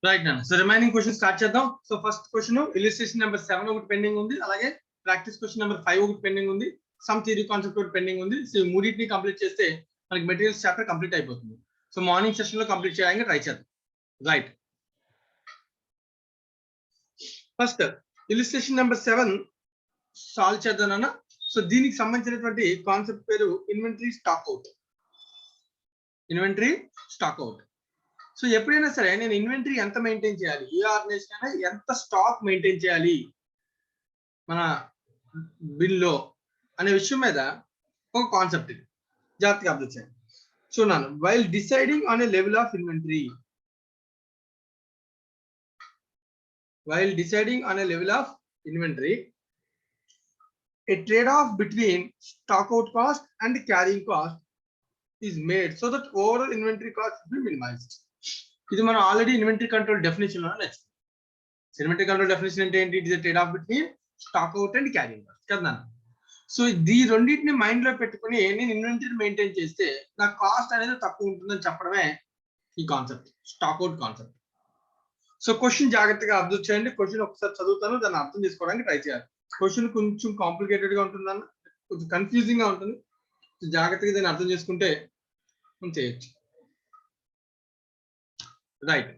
Right నాన్న. So remaining question start చేద్దాం. So first question illustration number 7 ఒకటి pending ఉంది, అలాగే ప్రాక్టీస్ క్వశ్చన్ నెంబర్ 5 ఒకటి పెండింగ్ ఉంది, సమ్ థియరీ కాన్సెప్ట్ ఒకటి పెండింగ్ ఉంది. సో ఈ మూడింటిని కంప్లీట్ చేస్తే మనకి మెటీరియల్స్ చాప్టర్ కంప్లీట్ అయిపోతుంది. సో మార్నింగ్ సెషన్ లో కంప్లీట్ చేయడానికి ట్రై చేద్దాం. Right, first illustration number 7 solve చేద్దాం అన్న. సో దీనికి సంబంధించినటువంటి కాన్సెప్ట్ పేరు inventory stock out. Inventory stock out. So ఎప్పుడైనా సరే నేను ఇన్వెంటరీ ఎంత మెయింటైన్ చేయాలి, ఏ ఆర్గనైజేషన్ అయినా ఎంత స్టాక్ మెయింటైన్ చేయాలి మన బిల్లో అనే విషయం మీద ఒక కాన్సెప్ట్ ఇది, జాగ్రత్తగా అర్థం చేయండి. చూడండి, while deciding on a level of inventory, while deciding on a level of inventory, a trade-off between stock out cost and carrying cost is made so that overall inventory cost will be minimized. ఇది మనం already inventory control definition లో నేర్చుకున్నాం. Inventory control definition అంటే ఏంటి? It is a trade of between stock out and carrying cost కదా. So ఈ రెండింటిని mind లో పెట్టుకుని నేను ఇన్వెంటరీ మెయింటైన్ చేస్తే నా కాస్ట్ అనేది తక్కువ ఉంటుందని చెప్పడమే ఈ concept, stock out concept. So question జాగ్రత్తగా అబ్జర్వ్ చేయండి. క్వశ్చన్ ఒకసారి చదువుతాను, దాన్ని అర్థం చేసుకోవడానికి ట్రై చేయాలి. క్వశ్చన్ కొంచెం కాంప్లికేటెడ్ గా ఉంటుందన్న, కొంచెం కన్ఫ్యూజింగ్ గా ఉంటుంది. జాగ్రత్తగా దాన్ని అర్థం చేసుకుంటే మనం చేయొచ్చు. Right,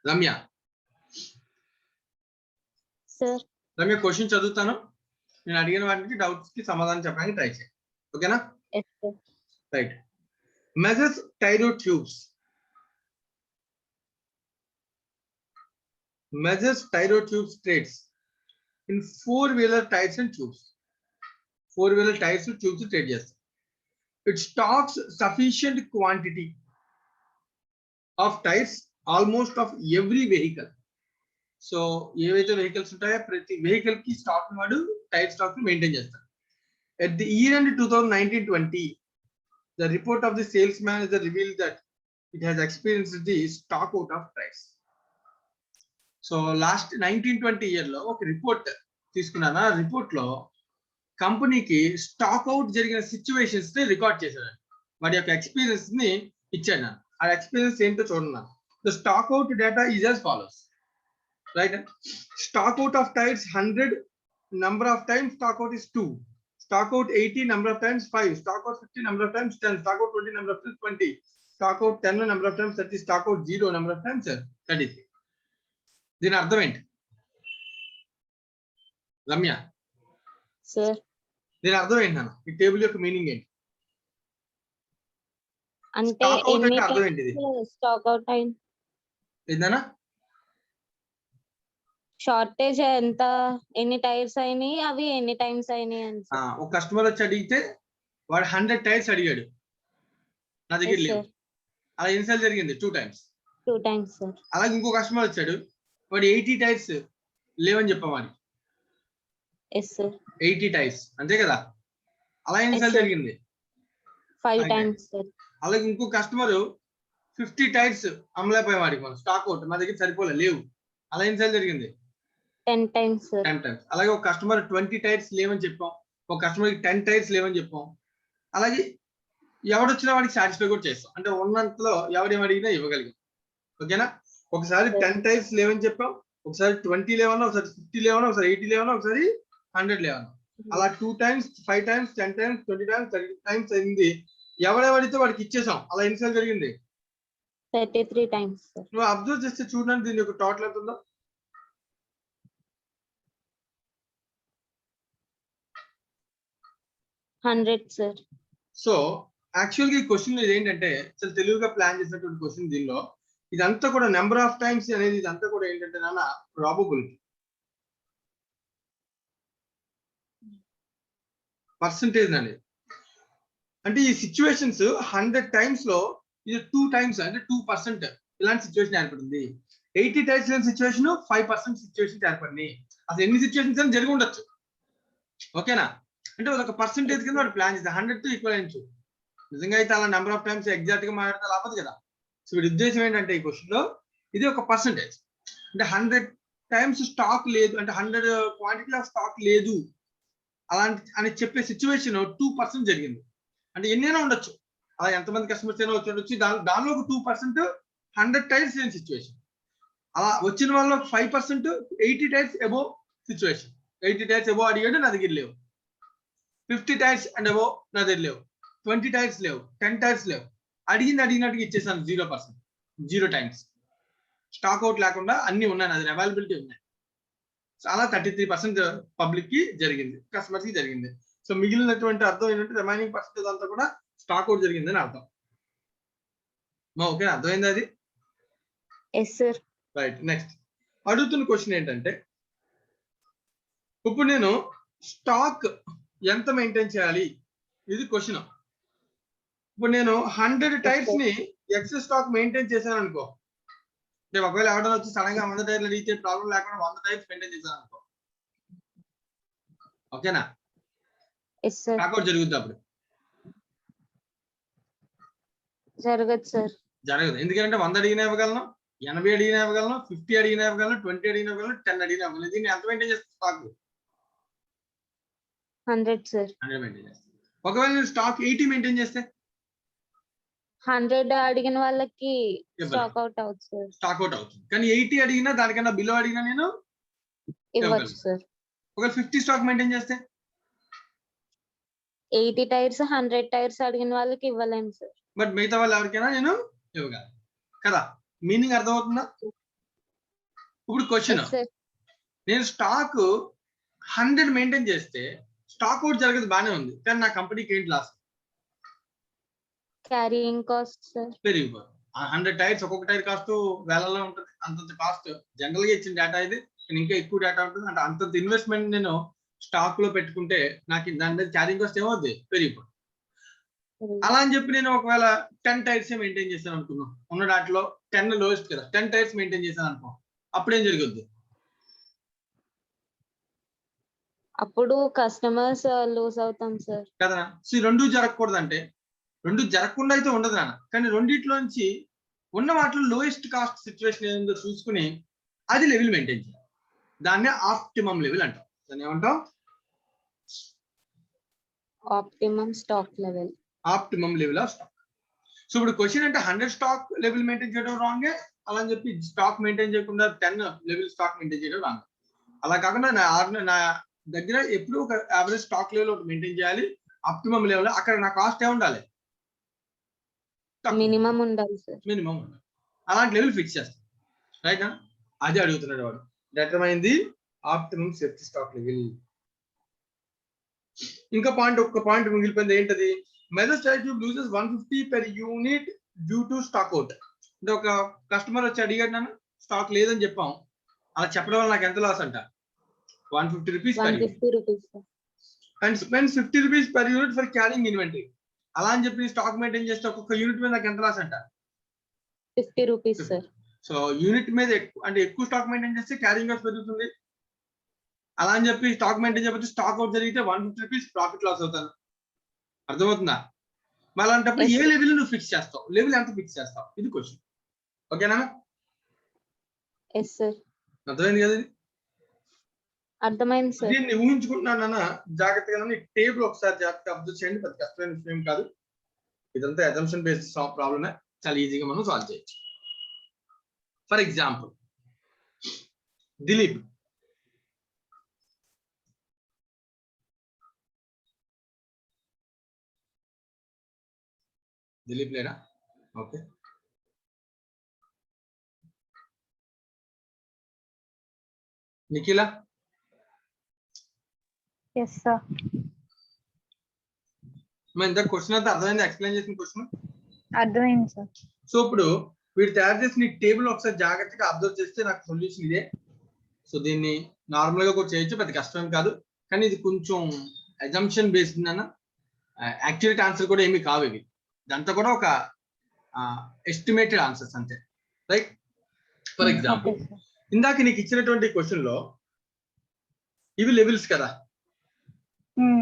Ramya. Sir Ramya question చదువుతాను, నేను అడిగిన వాటికి డౌట్స్ కి సమాధానం చెప్పడానికి ట్రై చేయండి. ఓకేనా? Right. Measures tyro tubes. Measures tyro tubes trades in four-wheeler tires and tubes. Four-wheeler tires and tubes trade చేస్తారు. It stocks sufficient quantity of tires almost of every vehicle. So ఏవైతే vehicles ఉంటాయో ప్రతి vehicle కి stock వాడు tyre stock ని maintain చేస్తారు. At the year end 2019-20, the report of the sales manager revealed that it has experienced the stock out of tires. So last 19-20 year లో ఒక report తీసుకున్నాను. ఆ రిపోర్ట్ లో కంపెనీకి స్టాక్ అవుట్ జరిగిన సిచ్యువేషన్స్ ని రికార్డ్ చేశాడు. వాడి యొక్క ఎక్స్పీరియన్స్ ని ఇచ్చాను. ఆ ఎక్స్పీరియన్స్ ఏంటో చూడండి. The stock out data is as follows. Right, stock out of tyres 100, number of times stock out is 2, stock out 80, number of times 5, stock out 50, number of times 10, stock out 20, number of times 20, stock out 10, number of times 30, stock out 0, number of times 33. దీని అర్థం ఏంటి Ramya? Sir దీని అర్థం ఏంటి నాన్న? ఈ table యొక్క meaning ఏంటి? అంటే ఎన్ని అర్థం ఏంటి? స్టాక్ అవుట్ టైం ఏందన్నా? షార్టేజ్ ఎంత, ఎన్ని టైర్స్ అయినాయి, అవి ఎన్ని టైమ్స్ అయినాయి అని. ఒక కస్టమర్ వచ్చి అడిగితే వాడు 100 టైర్స్ అడిగాడు, నా దగ్గర లేవు. అలా ఎన్నిసార్లు జరిగింది? 2 times. 2 times sir. అలాగే ఇంకో కస్టమర్ వచ్చాడు, వాడు 80 టైర్స్ లేవని చెప్పామని. 80 టైర్స్ అంతే కదా. అలా ఎన్నిసార్లు జరిగింది? 5 times సార్. అలాగే ఇంకో కస్టమర్ 50 టైర్స్ అమ్మలేకపోయాం వాడికి, మనం స్టాక్ అవుట్ మా దగ్గర సరిపోలే లేవు. అలా ఎన్నిసార్లు జరిగింది? 10 times సార్. 10 times. అలాగే ఒక కస్టమర్ 20 టైర్స్ లేవని చెప్పాం, ఒక కస్టమర్కి 10 టైర్స్ లేవని చెప్పాం. అలాగే ఎవడొచ్చినా వాడికి సాటిస్ఫై కూడా చేస్తాం, అంటే ఉన్నంతలో ఎవడేం అడిగినా ఇవ్వగలిగాం. ఓకేనా? ఒకసారి 10 టైర్స్ లేవని చెప్పాం, ఒకసారి 20 లేవన్నా, ఒకసారి 50 లేవన్నా, ఒకసారి 80 లేవన్నా, ఒకసారి 100 లేవన్నా. అలా 2 times, 5 times, 10 times, 20 times, 30 times అయింది. ఎవడెవడితే వాడికి ఇచ్చేసాం. అలా ఎన్నిసార్లు జరిగింది? 33 times సార్. నువ్వు అబ్జర్వ్ చేస్తే చూడండి దీని యొక్క టోటల్ ఎంత ఉందో. 100 సార్. సో యాక్చువల్గా ఈ క్వశ్చన్ ఇది ఏంటంటే చాలా తెలివిగా ప్లాన్ చేసినటువంటి క్వశ్చన్. దీనిలో ఇదంతా కూడా నెంబర్ ఆఫ్ టైమ్స్ అనేది ఇదంతా కూడా ఏంటంటే నాన్న ప్రాబబిలిటీ, పర్సంటేజ్ అనేది. అంటే ఈ సిచ్యువేషన్స్ 100 టైమ్స్ లో ఇది 2 times అంటే 2% ఇలాంటి సిచ్యువేషన్ ఏర్పడింది. 80 టైమ్స్ లేని సిచ్యువేషన్ 5% సిచ్యువేషన్ ఏర్పడింది. అసలు ఎన్ని సిచ్యువేషన్స్ అని జరిగి ఉండొచ్చు. ఓకేనా? అంటే ఒక పర్సంటేజ్ కింద వాడు ప్లాన్ చేస్తే 100 తో ఈక్వల్. నిజంగా అయితే అలా నెంబర్ ఆఫ్ టైమ్స్ ఎగ్జాక్ట్ గా మాట్లాడితే అవ్వదు కదా. సో వీడి ఉద్దేశం ఏంటంటే ఈ క్వశ్చన్ లో ఇది ఒక పర్సంటేజ్. అంటే 100 టైమ్స్ స్టాక్ లేదు, అంటే 100 క్వాంటిటీ ఆఫ్ స్టాక్ లేదు అలాంటి అని చెప్పే సిచ్యువేషన్ 2% జరిగింది. అంటే ఎన్నైనా ఉండొచ్చు, అలా ఎంతమంది కస్టమర్స్ అయినా వచ్చి దానిలో ఒక 2% 100 టైర్స్ లేని సిచ్యువేషన్. అలా వచ్చిన వాళ్ళలో 5% 80 tyres above situation. 80 tyres above అడిగాడు, నా దగ్గర లేవు. 50 టైర్స్ అండ్ అబోవ్ నా దగ్గర లేవు. 20 టైర్స్ లేవు. 10 టైర్స్ లేవు. అడిగినట్టుగా ఇచ్చేసాను 0%, 0 టైమ్స్. స్టాక్ అవుట్ లేకుండా అన్ని ఉన్నాయి, నా దగ్గర అవైలబిలిటీ ఉన్నాయి. అలా 33% పబ్లిక్ కి జరిగింది, కస్టమర్స్ కి జరిగింది. సో మిగిలినటువంటి అర్థం ఏంటంటే రిమైనింగ్ పర్సెంటేజ్ అంతా కూడా స్టాక్ అవుట్ జరిగిందని అర్థం. ఓకే, అర్థమైంది అది? Yes sir. రైట్. నెక్స్ట్ అడుగుతున్న క్వశ్చన్ ఏంటంటే, ఇప్పుడు నేను స్టాక్ ఎంత మెయింటైన్ చేయాలి, ఇది క్వశ్చన్. ఇప్పుడు నేను 100 టైర్స్ ని ఎక్సెస్ స్టాక్ మెయింటైన్ చేశాను అనుకో, ఒకవేళ ఎవరైనా వచ్చి సడన్ గా 100 టైర్లు అడిగితే ప్రాబ్లం లేకుండా 100 టైర్స్ మెయింటైన్ చేశాను అనుకో, ఓకేనా? స్టాక్ అవుట్ జరుగుద్ది అప్పుడు? జరగదు సార్. జరగదు. ఎందుకంటే 100 అడిగినా ఇవ్వగలను, 80 అడిగినా ఇవ్వగలను, 50 అడిగినా ఇవ్వగలను, 20 అడిగినా ఇవ్వగలను, 10 అడిగినా ఇవ్వగలను. దీన్ని ఎంత మెయింటైన్ చేస్తాను స్టాక్? 100 సార్. 100 మెయింటైన్ చేస్తాను. ఒకవేళ నేను స్టాక్ 80 మెయింటైన్ చేస్తే 100 అడిగిన వాళ్ళకి స్టాక్ అవుట్ అవుతుంది సార్. స్టాక్ అవుట్ అవుతుంది. కానీ 80 అడిగినా దానికన్నా బిలో అడిగినా నేను ఇవ్వచ్చు సార్. ఒకవేళ 50 స్టాక్ మెయింటైన్ చేస్తే 80 టైర్స్ 100 టైర్స్ అడిగిన వాళ్ళకి ఇవ్వలేము సార్. బట్ మిగతా వాళ్ళు ఎవరికైనా నేను ఇవ్వగలను కదా? మీనింగ్ అర్థమవుతుందా? ఇప్పుడు క్వశ్చన్, నేను స్టాక్ 100 మెయింటైన్ చేస్తే స్టాక్ అవుట్ జరగదు, బానే ఉంది, కానీ నా కంపెనీకి ఏంటి లాస్? క్యారీయింగ్ కాస్ట్ సార్ పెరిగిపోతుంది. 100 టైర్స్ ఒక్కొక్క టైర్ కాస్ట్ వేలలో ఉంటుంది. అంతంత కాస్ట్ జనరల్ గా ఇచ్చిన డేటా ఇది, ఇంకా ఎక్కువ డేటా ఉంటుంది. అంటే అంతంత ఇన్వెస్ట్మెంట్ నేను స్టాక్ లో పెట్టుకుంటే నాకు దాని మీద క్యారింగ్ కాస్ట్ ఏమవుతుంది? పెరిగిపోతుంది. అలా అని చెప్పి నేను ఒకవేళ 10 టైర్స్ మెయింటైన్ చేశాను అనుకున్నాం, ఉన్న దాంట్లో 10 లోయెస్ట్ కదా, 10 టైర్స్ మెయింటైన్ చేశాను అనుకో, అప్పుడు ఏం జరుగుద్ది? అప్పుడు కస్టమర్స్ లూజ్ అవుతాం సార్ కదా. సో రెండు జరగకూడదు, అంటే రెండు జరగకుండా అయితే ఉండదు నాన్న, కానీ రెండిట్లోంచి ఉన్న వాటిలో లోయెస్ట్ కాస్ట్ సిచ్యువేషన్ ఏదో చూసుకుని అది లెవెల్ మెయింటైన్ చేయాలి. దాన్నే ఆప్టిమమ్ లెవెల్ అంటాం. దాన్ని ఏమంటాం? Optimum stock level. Optimum level of stock. So ఇప్పుడు క్వశ్చన్ అంటే 100 స్టాక్ లెవెల్ మెయింటైన్ చేయడం రాంగే, అలా అని చెప్పి స్టాక్ మెయింటైన్ చేయకుండా 10 లెవెల్ స్టాక్ మెయింటైన్ చేయడం రాంగ్. అలా కాకుండా నా దగ్గర ఎప్పుడు ఒక యావరేజ్ స్టాక్ లెవెల్ ఒకటి మెయింటైన్ చేయాలి. ఆప్టిమమ్ లెవెల్ అక్కడ నా కాస్ట్ ఏ ఉండాలి? మినిమం ఉండాలి సార్. మినిమం ఉండాలి. అలాంటి లెవెల్ ఫిక్స్ చేస్తాం. రైట్? అది అడుగుతున్నాడు వాడు. Determine the optimum safety stock level. ఇంకా ఒక్క పాయింట్ మిగిలిపోయింది, ఏంటది? Measure style tube loses 150 per unit due to stock out. అంటే ఒక కస్టమర్ వచ్చి అడిగాడు, నన్ను స్టాక్ లేదని చెప్పాం, అలా చెప్పడం వల్ల నాకు ఎంత లాస్ అంట? 150 rupees per unit. 150 rupees and spend 50 rupees per unit for carrying inventory. అలా అని చెప్పి స్టాక్ మెయింటైన్ చేస్తే ఒక్కొక్క యూనిట్ మీద నాకు ఎంత లాస్ అంట? 50 రూపీస్ సార్. సో యూనిట్ మీద అంటే ఎక్కువ స్టాక్ మెయింటైన్ చేస్తే క్యారింగ్ కాస్ట్ పెరుగుతుంది. అలా అని చెప్పి స్టాక్ మెయింటైన్ చేయకపోతే స్టాక్ అవుట్ జరిగితే 150 రూపీస్ ప్రాఫిట్ లాస్ అవుతాను. అర్థమవుతుందా? మరి అలాంటప్పుడు ఏ లెవెల్ నువ్వు ఫిక్స్ చేస్తావు? లెవెల్ ఎంత ఫిక్స్ చేస్తావు? ఇది క్వశ్చన్. ఓకేనా? Yes sir. అర్థమైంది కదా? అర్థమైంది సార్. దీన్ని ఊహించుకుంటున్నానన్న జాగ్రత్తగా టేబుల్ ఒకసారి జాగ్రత్తగా అబ్జర్వ్ చేయండి. పెద్ద కష్టమైన విషయం కాదు, ఇదంతా అజంప్షన్ బేస్డ్ ప్రాబ్లమే, చాలా ఈజీగా మనం సాల్వ్ చేయొచ్చు. ఫర్ ఎగ్జాంపుల్, దిలీప్ లేరా? ఓకే. నిఖిల? Yes sir. ఇంత క్వశ్చన్ అంతా అర్థమైంది? ఎక్స్ప్లెయిన్ చేసిన క్వశ్చన్ అర్థమైంది సార్. సో ఇప్పుడు వీడు తయారు చేసిన టేబుల్ ఒకసారి జాగ్రత్తగా అబ్జర్వ్ చేస్తే నాకు సొల్యూషన్ ఇదే. సో దీన్ని నార్మల్ గా కూడా చేయొచ్చు, పెద్ద కష్టం కాదు, కానీ ఇది కొంచెం అజంప్షన్ బేస్డ్ అన్న, యాక్చువల్ ఆన్సర్ కూడా ఏమి కావు ఇవి. ఇదంతా కూడా ఒక ఎస్టిమేటెడ్ ఆన్సర్స్ అంతే. రైట్? ఫర్ ఎగ్జాంపుల్, ఇందాక నీకు ఇచ్చినటువంటి క్వశ్చన్ లో ఇవి లెవెల్స్ కదా,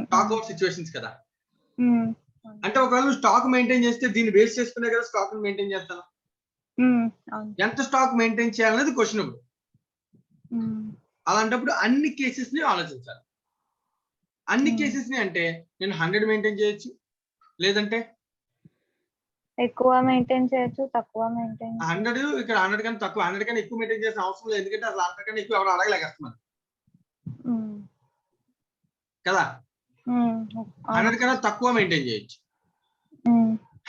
స్టాక్ అవుట్ సిచ్యువేషన్స్ కదా. అంటే ఒకవేళ నువ్వు స్టాక్ మెయింటైన్ చేస్తే దీన్ని బేస్ చేసుకునే కదా స్టాక్ మెయింటైన్ చేస్తాను. ఎంత స్టాక్ మెయింటైన్ చేయాలనేది క్వశ్చన్. ఇప్పుడు అలాంటప్పుడు అన్ని కేసెస్ ని ఆలోచించాలి. అన్ని కేసెస్ ని అంటే నేను 100 మెయింటైన్ చేయొచ్చు, లేదంటే ఎక్కువ మెయింటైన్ చేయొచ్చు, తక్కువ మెయింటైన్. 100 ఇక్కడ 100 కన్నా తక్కువ, 100 కన్నా ఎక్కువ మెయింటైన్ చేసిన అవసరం లేదు, ఎందుకంటే అసలు 100 కన్నా ఎక్కువ ఎవరు అడగలే కస్టమర్ కదా. 100 కన్నా తక్కువ మెయింటైన్ చేయొచ్చు.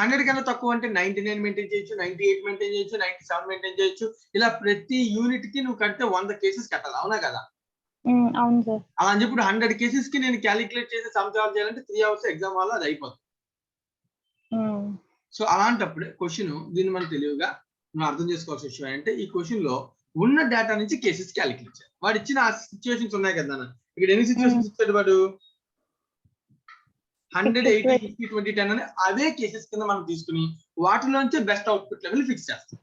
100 కన్నా తక్కువ అంటే 99 మెయింటైన్ చేయొచ్చు, 98 మెయింటైన్ చేయొచ్చు, 97 మెయింటైన్ చేయొచ్చు. ఇలా ప్రతి యూనిట్ కి నువ్వు కడితే 100 కేసెస్ కట్టాలి, అవునా కదా. అవును సార్. అలా అని చెప్పి 100 కేసెస్ కి నేను క్యాలిక్యులేట్ చేసి సమ్ సాల్వ్ చేయాలంటే 3 అవర్స్ ఎగ్జామ్ వల్ల అది అయిపోతుంది. సో అలాంటప్పుడు క్వశ్చన్ దీన్ని మనం తెలివిగా మనం అర్థం చేసుకోవాల్సిన విషయం ఏంటంటే, ఈ క్వశ్చన్ లో ఉన్న డేటా నుంచి కేసెస్ క్యాలిక్యులేట్ చేయాలి. వాడు ఇచ్చిన సిచ్యువేషన్స్ ఉన్నాయి కదా నాన్న, ఇక్కడ ఎన్ని సిచ్యువేషన్స్ ఇచ్చాడు వాడు? 100, 80, 50, 20, 10 అని అవే కేసెస్ కింద మనం తీసుకుని వాటిలోంచి బెస్ట్ అవుట్పుట్ లెవెల్ ఫిక్స్ చేస్తాం.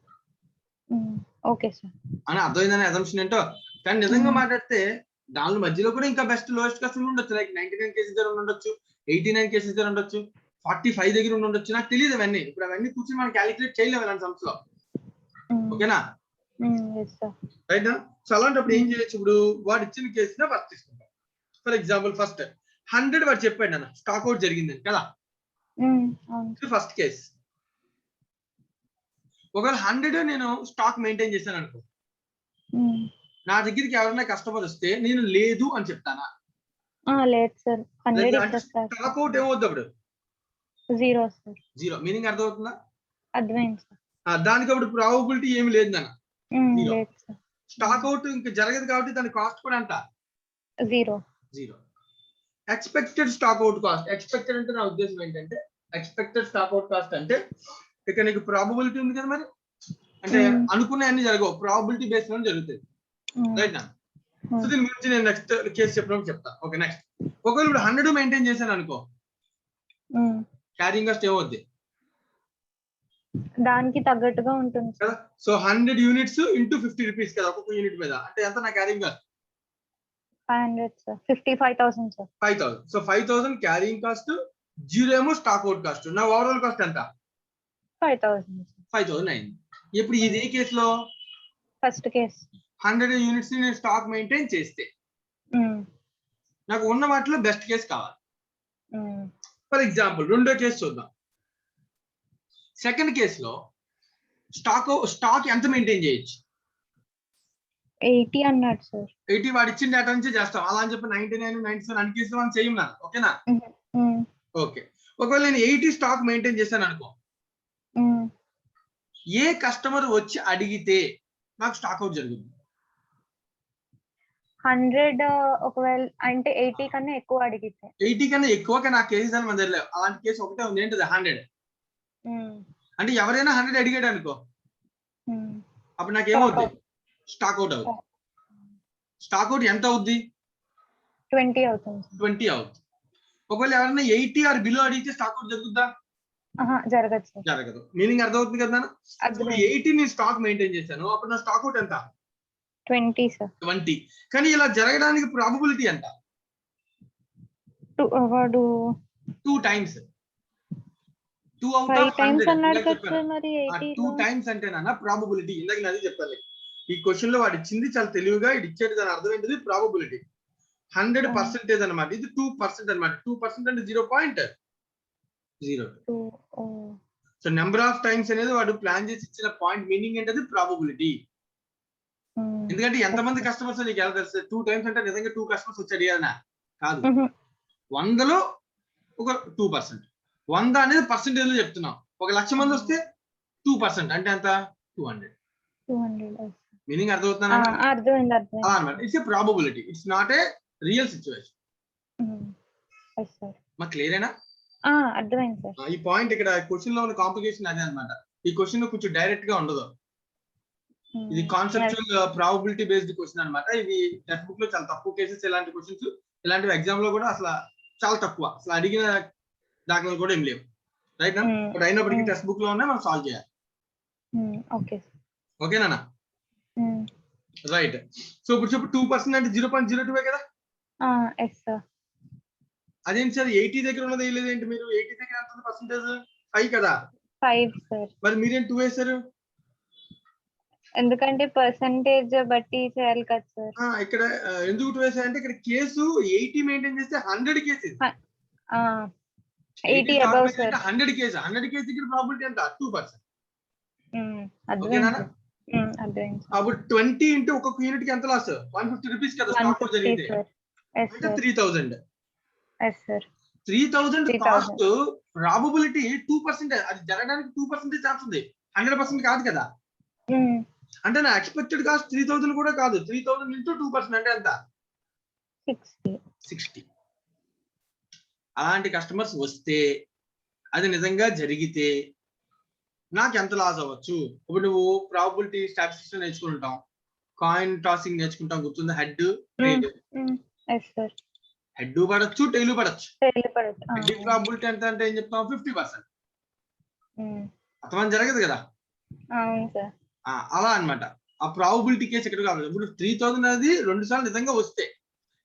Okay sir. అని అర్థమైందనే అజంప్షన్ ఏంటో. కానీ నిజంగా మాట్లాడితే దాని మధ్యలో కూడా ఇంకా బెస్ట్ లోయెస్ట్ కస్టమర్ ఉండొచ్చు. లైక్ 99 కేసెస్ దగ్గర ఉండొచ్చు, 89 కేసెస్ దగ్గర ఉండొచ్చు, 45 దగ్గర ఉండొచ్చు. నాకు తెలియదు అవన్నీ. ఇప్పుడు అవన్నీ కూర్చొని మనం క్యాలిక్యులేట్ చేయలేము అలాంటి సంస్థలో. ఓకేనా, రైట్. సో అలాంటప్పుడు ఏం చేయొచ్చు? ఇప్పుడు వాడు ఇచ్చిన కేసునే ఫస్ట్ తీసుకుంటాం. ఫర్ ఎగ్జాంపుల్ ఫస్ట్ 100 వాడు చెప్పాడు అన్న స్టాక్ అవుట్ జరిగిందని కదా, ఫస్ట్ కేసు. ఒకవేళ 100 నేను స్టాక్ మెయింటైన్ చేశాను అనుకో, నా దగ్గరికి ఎవరైనా కస్టమర్ వస్తే నేను లేదు అని చెప్తానా? లేదు సార్. స్టాక్ అవుట్ ఏమవుద్ది అప్పుడు? 0 సార్. 0 మీనింగ్ అర్థమవుతుందా? అర్థమైంది సార్. దానికి అప్పుడు ప్రాబబిలిటీ ఏమి లేదు నాన్న. లేదు సార్. స్టాక్ అవుట్ ఇంకా జరగదు కాబట్టి దాని కాస్ట్ కూడా అంట 0. Expected stock out cost. Expected అంటే నా ఉద్దేశం ఏంటంటే, ఎక్స్పెక్టెడ్ స్టాక్ అవుట్ కాస్ట్ అంటే ఇక్కడ నీకు ప్రాబబిలిటీ ఉంది కదా, మరి అంటే అనుకునే అన్ని జరగవు, ప్రాబబిలిటీ బేస్ లో జరుగుతుంది, రైట్ నా. సో దీని గురించి నేను నెక్స్ట్ కేసు చెప్పినప్పుడు చెప్తా. ఓకే, నెక్స్ట్ ఒకవేళ ఇప్పుడు 100 మెయింటైన్ చేశాను అనుకో, క్యారింగ్ కాస్ట్ ఏమవుద్ది? దానికి తగ్గట్టుగా ఉంటుంది కదా. సో 100 యూనిట్స్ ఇంటూ 50 రూపీస్ కదా ఒక్కొక్క యూనిట్ మీద, అంటే ఎంత నా carrying cost? 500 sir. 55,000 sir. 5,000. So 5,000 carrying cost, 0 ఏమో స్టాక్ అవుట్ కాస్ట్. నా ఓవరాల్ కాస్ట్ ఎంత? 5,000 అయింది. ఇప్పుడు ఇది ఏ కేసులో? First case. 100 యూనిట్స్ నేను స్టాక్ మెయింటైన్ చేస్తే నాకు ఉన్న వాటిలో బెస్ట్ కేసు కావాలి. ఫర్ ఎగ్జాంపుల్ రెండో కేసు చూద్దాం. సెకండ్ కేసులో స్టాక్ ఎంత మెయింటైన్ చేయొచ్చు? 80 అన్నాడు సార్. 80 వాడు ఇచ్చిన డేటా నుంచి చేస్తాం. అలా అని చెప్పి 99, 97 అన్ని కేసులు మనం చేయం. ఓకేనా? ఓకే. ఒకవేళ నేను 80 స్టాక్ మెయింటైన్ చేశాను అనుకో, ఏ కస్టమర్ వచ్చి అడిగితే నాకు స్టాక్ అవుట్ జరుగుతుంది? 100 ఒకవేళ అంటే 80 కన్నా ఎక్కువ అడిగితే. 80 కన్నా ఎక్కువ నా కేసెస్ అని మన దగ్గర లేవు. అలాంటి కేసు ఒకటే ఉంది, ఏంటిది? 100. అంటే ఎవరైనా 100 అడిగాడు అనుకో, అప్పుడు నాకేమవుతుంది? స్టాక్ అవుట్ అవుతుంది. స్టాక్ అవుట్ ఎంత అవుద్ది? 20 అవుతుంది. 20 అవుతుంది. ఒకవేళ ఎవరైనా 80 ఆర్ బిలో అడిగితే స్టాక్ అవుట్ జరుగుతుందా? జరగదు. మీనింగ్ అర్థమవుతుంది కదా. ఇప్పుడు 80 నేను స్టాక్ మెయింటైన్ చేశాను, అప్పుడు నా స్టాక్ అవుట్ ఎంత? 20 సార్. 20. కానీ ఇలా జరగడానికి ప్రాబబిలిటీ ఎంత? 2 టైమ్స్. 2 out of 100. 2 టైమ్స్ అంటే నాన్న ప్రాబబిలిటీ. ఇందాక నేను అది చెప్పాలి. ఈ క్వశ్చన్ లో వాడు ఇచ్చింది చాలా తెలివిగా ఇది ఇచ్చేది. దాని అర్థం ఏంటిది? ప్రాబబిలిటీ. 100% అనమాట, ఇది 2% అనమాట. 2% అంటే 0.02. సో నెంబర్ ఆఫ్ టైమ్స్ అనేది వాడు ప్లాన్ చేసి ఇచ్చిన పాయింట్ మీనింగ్ ఏంటది? ప్రాబబిలిటీ. ఎందుకంటే ఎంతమంది కస్టమర్స్ నీకు ఎలా తెలుస్తుంది? 2 టైమ్స్ అంటే నిజంగా 2 కస్టమర్స్ వచ్చి అడిగానా? కాదు. 100లో ఒక 2%. 100 అనేది పర్సెంటేజ్ లో చెప్తున్నాం. 1,00,000 మంది వస్తే 2% అంటే ఎంత? 200. మీనింగ్ అర్థమవుతుందా? అన్నమాట. It's a probability, it's not a real situation. మాకు క్లియరేనా? అర్థమైంది సార్. ఈ పాయింట్ ఇక్కడ క్వశ్చన్ లో ఉన్న కాంప్లికేషన్ అదే అనమాట. ఈ క్వశ్చన్ కొంచెం డైరెక్ట్ గా ఉండదు. ఇది కాన్సెప్చువల్ ప్రాబబిలిటీ బేస్డ్ క్వశ్చన్ అనమాట. ఇది టెక్స్ట్ బుక్ లో చాలా తక్కువ కేసెస్ ఇలాంటి క్వశ్చన్స్. ఇలాంటివి ఎగ్జామ్ లో కూడా అసలు చాలా తక్కువ, అసలు అడిగిన దాఖలు కూడా ఏం లేవు, రైట్. బట్ అయినప్పటికీ టెక్స్ట్ బుక్ లో ఉన్నాయి, మనం సాల్వ్ చేయాలి. ఓకేనా? రైట్. సో ఇప్పుడు చెప్పు 2% అంటే 0.02 కదా. అదేంటి సార్ 80 దగ్గర ఉన్నది లేదేంటి? మీరు 80 దగ్గర ఎంత ఉంది పర్సెంటేజ్? 5 కదా. 5 సార్. మరి మీరేం 2 వేశారు? ఎందుకంటే పర్సెంటేజ్ బట్టి చేయాలి కదా సార్. ఇక్కడ ఎందుకు 2 వేశారంటే ఇక్కడ కేసు 80 మెయింటైన్ చేస్తే 100 case. 80 above, sir. 100 KG 100 KG probability ఎంత 2%. అర్థమైంది ఓకేనా? సార్. అర్థమైంది సార్. అప్పుడు 20 ఇంటూ ఒక్కొక్క యూనిట్ కి ఎంత లాస్ 150 రూపీస్ కదా స్టాక్ అవుట్ 150 జరిగితే సార్. ఎస్ అంటే sir. 3000. Yes sir. 3000 3,000. Cost probability 2%. అది జరగడానికి 2% ఛాన్స్ ఉంది, 100% కాదు కదా. అంటే నా ఎక్స్పెక్టెడ్ కాస్ట్ 3000 కూడా కాదు, 3000 ఇంటూ 2% అంటే ఎంత 60. అలాంటి కస్టమర్స్ వస్తే అది నిజంగా జరిగితే నాకు ఎంత లాస్ అవ్వచ్చు. ఇప్పుడు నువ్వు ప్రాబిలిటీ స్టాటిస్టిక్స్ నేర్చుకుంటాం, కాయిన్ టాసింగ్ నేర్చుకుంటాం, గుర్తుంది? Head yes sir. హెడ్ పడచ్చు, టైల్ పడచ్చు. తెలియపడదు. హెడ్ ప్రాబిలిటీ ఎంత అంటే ఏం చెప్తాం 50%. అర్థం జరగదు కదా. అవును సార్. అలా అన్నమాట. ఆ ప్రాబిలిటీ కేసు ఇక్కడ కావాలి. ఇప్పుడు 3000 అనేది 2 సార్లు నిజంగా వస్తే,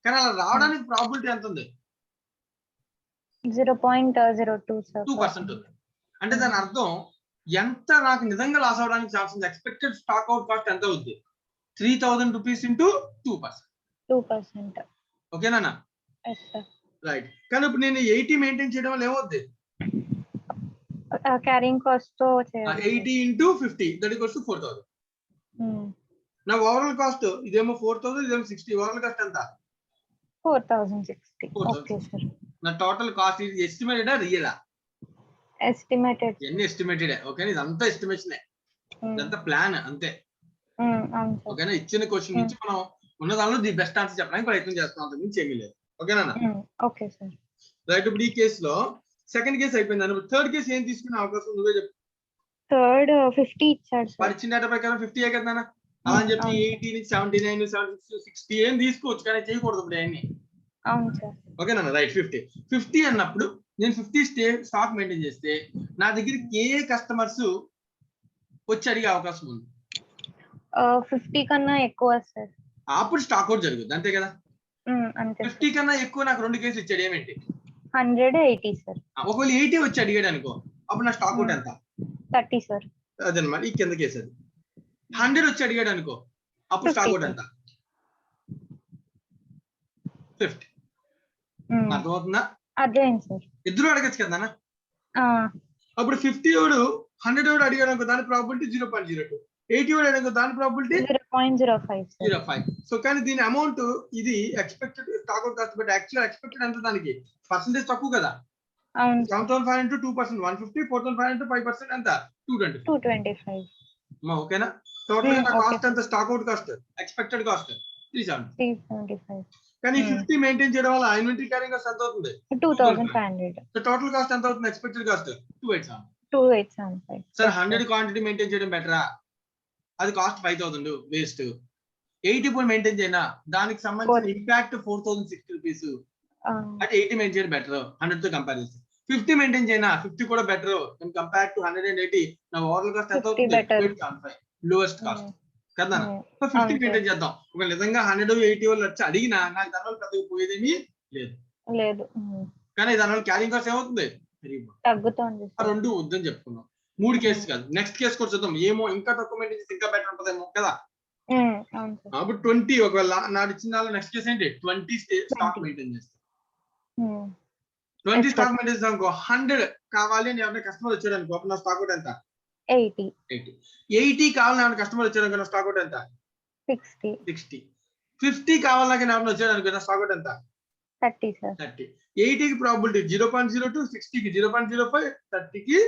కానీ అలా రావడానికి ప్రాబిలిటీ ఎంత ఉంది 0.02 సార్. 2% ఉంది. అంటే దాని అర్థం ఎంత నాకు నిజంగా లాస్ అవడానికి ఛాన్స్ ఉంది. ఎక్స్పెక్టెడ్ స్టాక్ అవుట్ కాస్ట్ ఎంత అవుద్ది 3000 రూపీస్ ఇంటూ 2%. 2%. ఓకేనా? Yes sir. రైట్. కానీ ఇప్పుడు నేను 80 మెయింటైన్ చేయడం వల్ల ఏమవుద్ది క్యారింగ్ కాస్ట్ తో చేయాలి. 80 ఇంటూ 50 దట్ ఈక్వల్స్ టు 4000. నా ఓవరాల్ కాస్ట్ ఇదేమో 4000, ఇదేమో 60. ఓవరాల్ కాస్ట్ ఎంత 4060. 4000. Okay sir. నా టోటల్ కాస్ట్ ఇది ఎస్టిమేటెడా రియలా? ఎస్టిమేటెడ్. ఇవన్నీ ఎస్టిమేటెడే. ఓకేనా? ఇదంతా ఎస్టిమేషనే, ఇదంతా ప్లాన్ అంతే. అవును సార్. ఓకేనా? ఇచ్చిన క్వశ్చన్ నుంచి మనం ఉన్న దానిలో ది బెస్ట్ ఆన్సర్ చెప్పడానికి ప్రయత్నం చేస్తాం, అంతకు మించి ఏమీ లేదు. ఓకేనా? Okay sir. రైట్. ఇప్పుడు ఈ కేసులో సెకండ్ కేసు అయిపోయింది. థర్డ్ కేసు ఏం తీసుకునే అవకాశం నువ్వే చెప్పు. థర్డ్ 50 ఇచ్చాడు సార్. పరిచిన డేటా ప్రకారం 50 కదా నాన్న. అలా అని చెప్పి 80 నుంచి 79, 76, 60 ఏం తీసుకోవచ్చు, కానీ చేయకూడదు ఇప్పుడు అన్ని. అవును సార్. ఓకేనా? రైట్. 50 అన్నప్పుడు నేను 50 స్టాక్ మెయింటైన్ చేస్తే నా దగ్గరికి ఏ కస్టమర్స్ వచ్చి అడిగే అవకాశం ఉంది 50 కన్నా ఎక్కువ సార్. అప్పుడు స్టాక్ అవుట్ జరుగుతుంది, అంతే కదా. అంతే. 50 కన్నా ఎక్కువ నాకు 2 కేసులు ఇచ్చాడు, ఏమేంటి 180 సార్. ఒకవేళ 80 వచ్చి అడిగాడు అనుకో, అప్పుడు నా స్టాక్ అవుట్ ఎంత 30 సార్. అదనమాట. ఈ కింద కేసు అది. 100 వచ్చి అడిగాడు అనుకో, అప్పుడు స్టాక్ అవుట్ ఎంత 50. అర్థమవుతుందా? అర్థమైంది సార్. ఇద్దరు అడగచ్చు కదా నాన్న. అప్పుడు 50 వాడు 100 వాడు అడిగాడు అనుకో, దాని ప్రాబిలిటీ 0.02. 80 వాడు అడిగాడు దాని ప్రాబిలిటీ 0.05. సో కానీ దీని అమౌంట్ ఇది expected stock out cost, but actual expected ఎంత దానికి పర్సెంటేజ్ తక్కువ కదా. 7500 into 2% 150, 4500 into 5% ఎంత 225. ఓకేనా? టోటల్ గా కాస్ట్ ఎంత stock out cost expected cost 375. కానీ 50 మెయింటైన్ చేయడం వల్ల ఇన్వెంటరీ క్యారింగ్ కాస్ట్ ఎంత అవుతుంది 2500. సో టోటల్ కాస్ట్ ఎంత అవుతుంది expected cost 2875. 2875. Sir 100 quantity maintain చేయడం బెటరా? అది కాస్ట్ 5000 వేస్ట్. 80 పోయి మెయింటైన్ చేయనా, దానికి సంబంధించిన ఇంపాక్ట్ 4060 రూపీస్. అంటే 80 మెయింటైన్ చేయడం బెటర్ 100 తో కంపేర్ చేస్తే. 50 మెయింటైన్ చేయనా, 50 కూడా బెటర్ కంపేర్ టు 180. నా ఓవరాల్ కాస్ట్ ఎంత అవుతుంది 875, లోయెస్ట్ కాస్ట్ కదా. సో 50 మెయింటైన్ చేద్దాం. ఒక నిజంగా 180 వాళ్ళు వచ్చి అడిగినా నాకు దానివల్ల పెద్దగా పోయేదేమీ లేదు. కానీ దానివల్ల క్యారింగ్ కాస్ట్ ఏమవుతుంది తగ్గుతుంది. రెండు వద్దని చెప్పుకున్నాం. 3 కేసు కాదు, నెక్స్ట్ కేసు కూడా చూద్దాం. ఏమో ఇంకా తక్కువ మెయింటైన్ చేస్తే ఇంకా బెటర్ ఉంటుందేమో కదా. అప్పుడు 20 ఒకవేళ నాడు ఇచ్చిన నెక్స్ట్ కేసు ఏంటి 20 స్టాక్ మెయింటైన్ చేస్తాం. 20 స్టాక్ మెయింటైన్ చేస్తాం అనుకో, 100 కావాలి అని ఎవరైనా కస్టమర్ వచ్చాడు అనుకో, అప్పుడు నా స్టాక్ అవుట్ ఎంత 80 కావాలని ఎవరైనా కస్టమర్ వచ్చాడు అనుకో, నా స్టాక్ అవుట్ ఎంత 60. 50 కావాలని ఎవరైనా వచ్చాడు అనుకో, నా స్టాక్ అవుట్ ఎంత 30. 80కి ప్రాబిలిటీ 0.02, 60కి 0.05, 30కి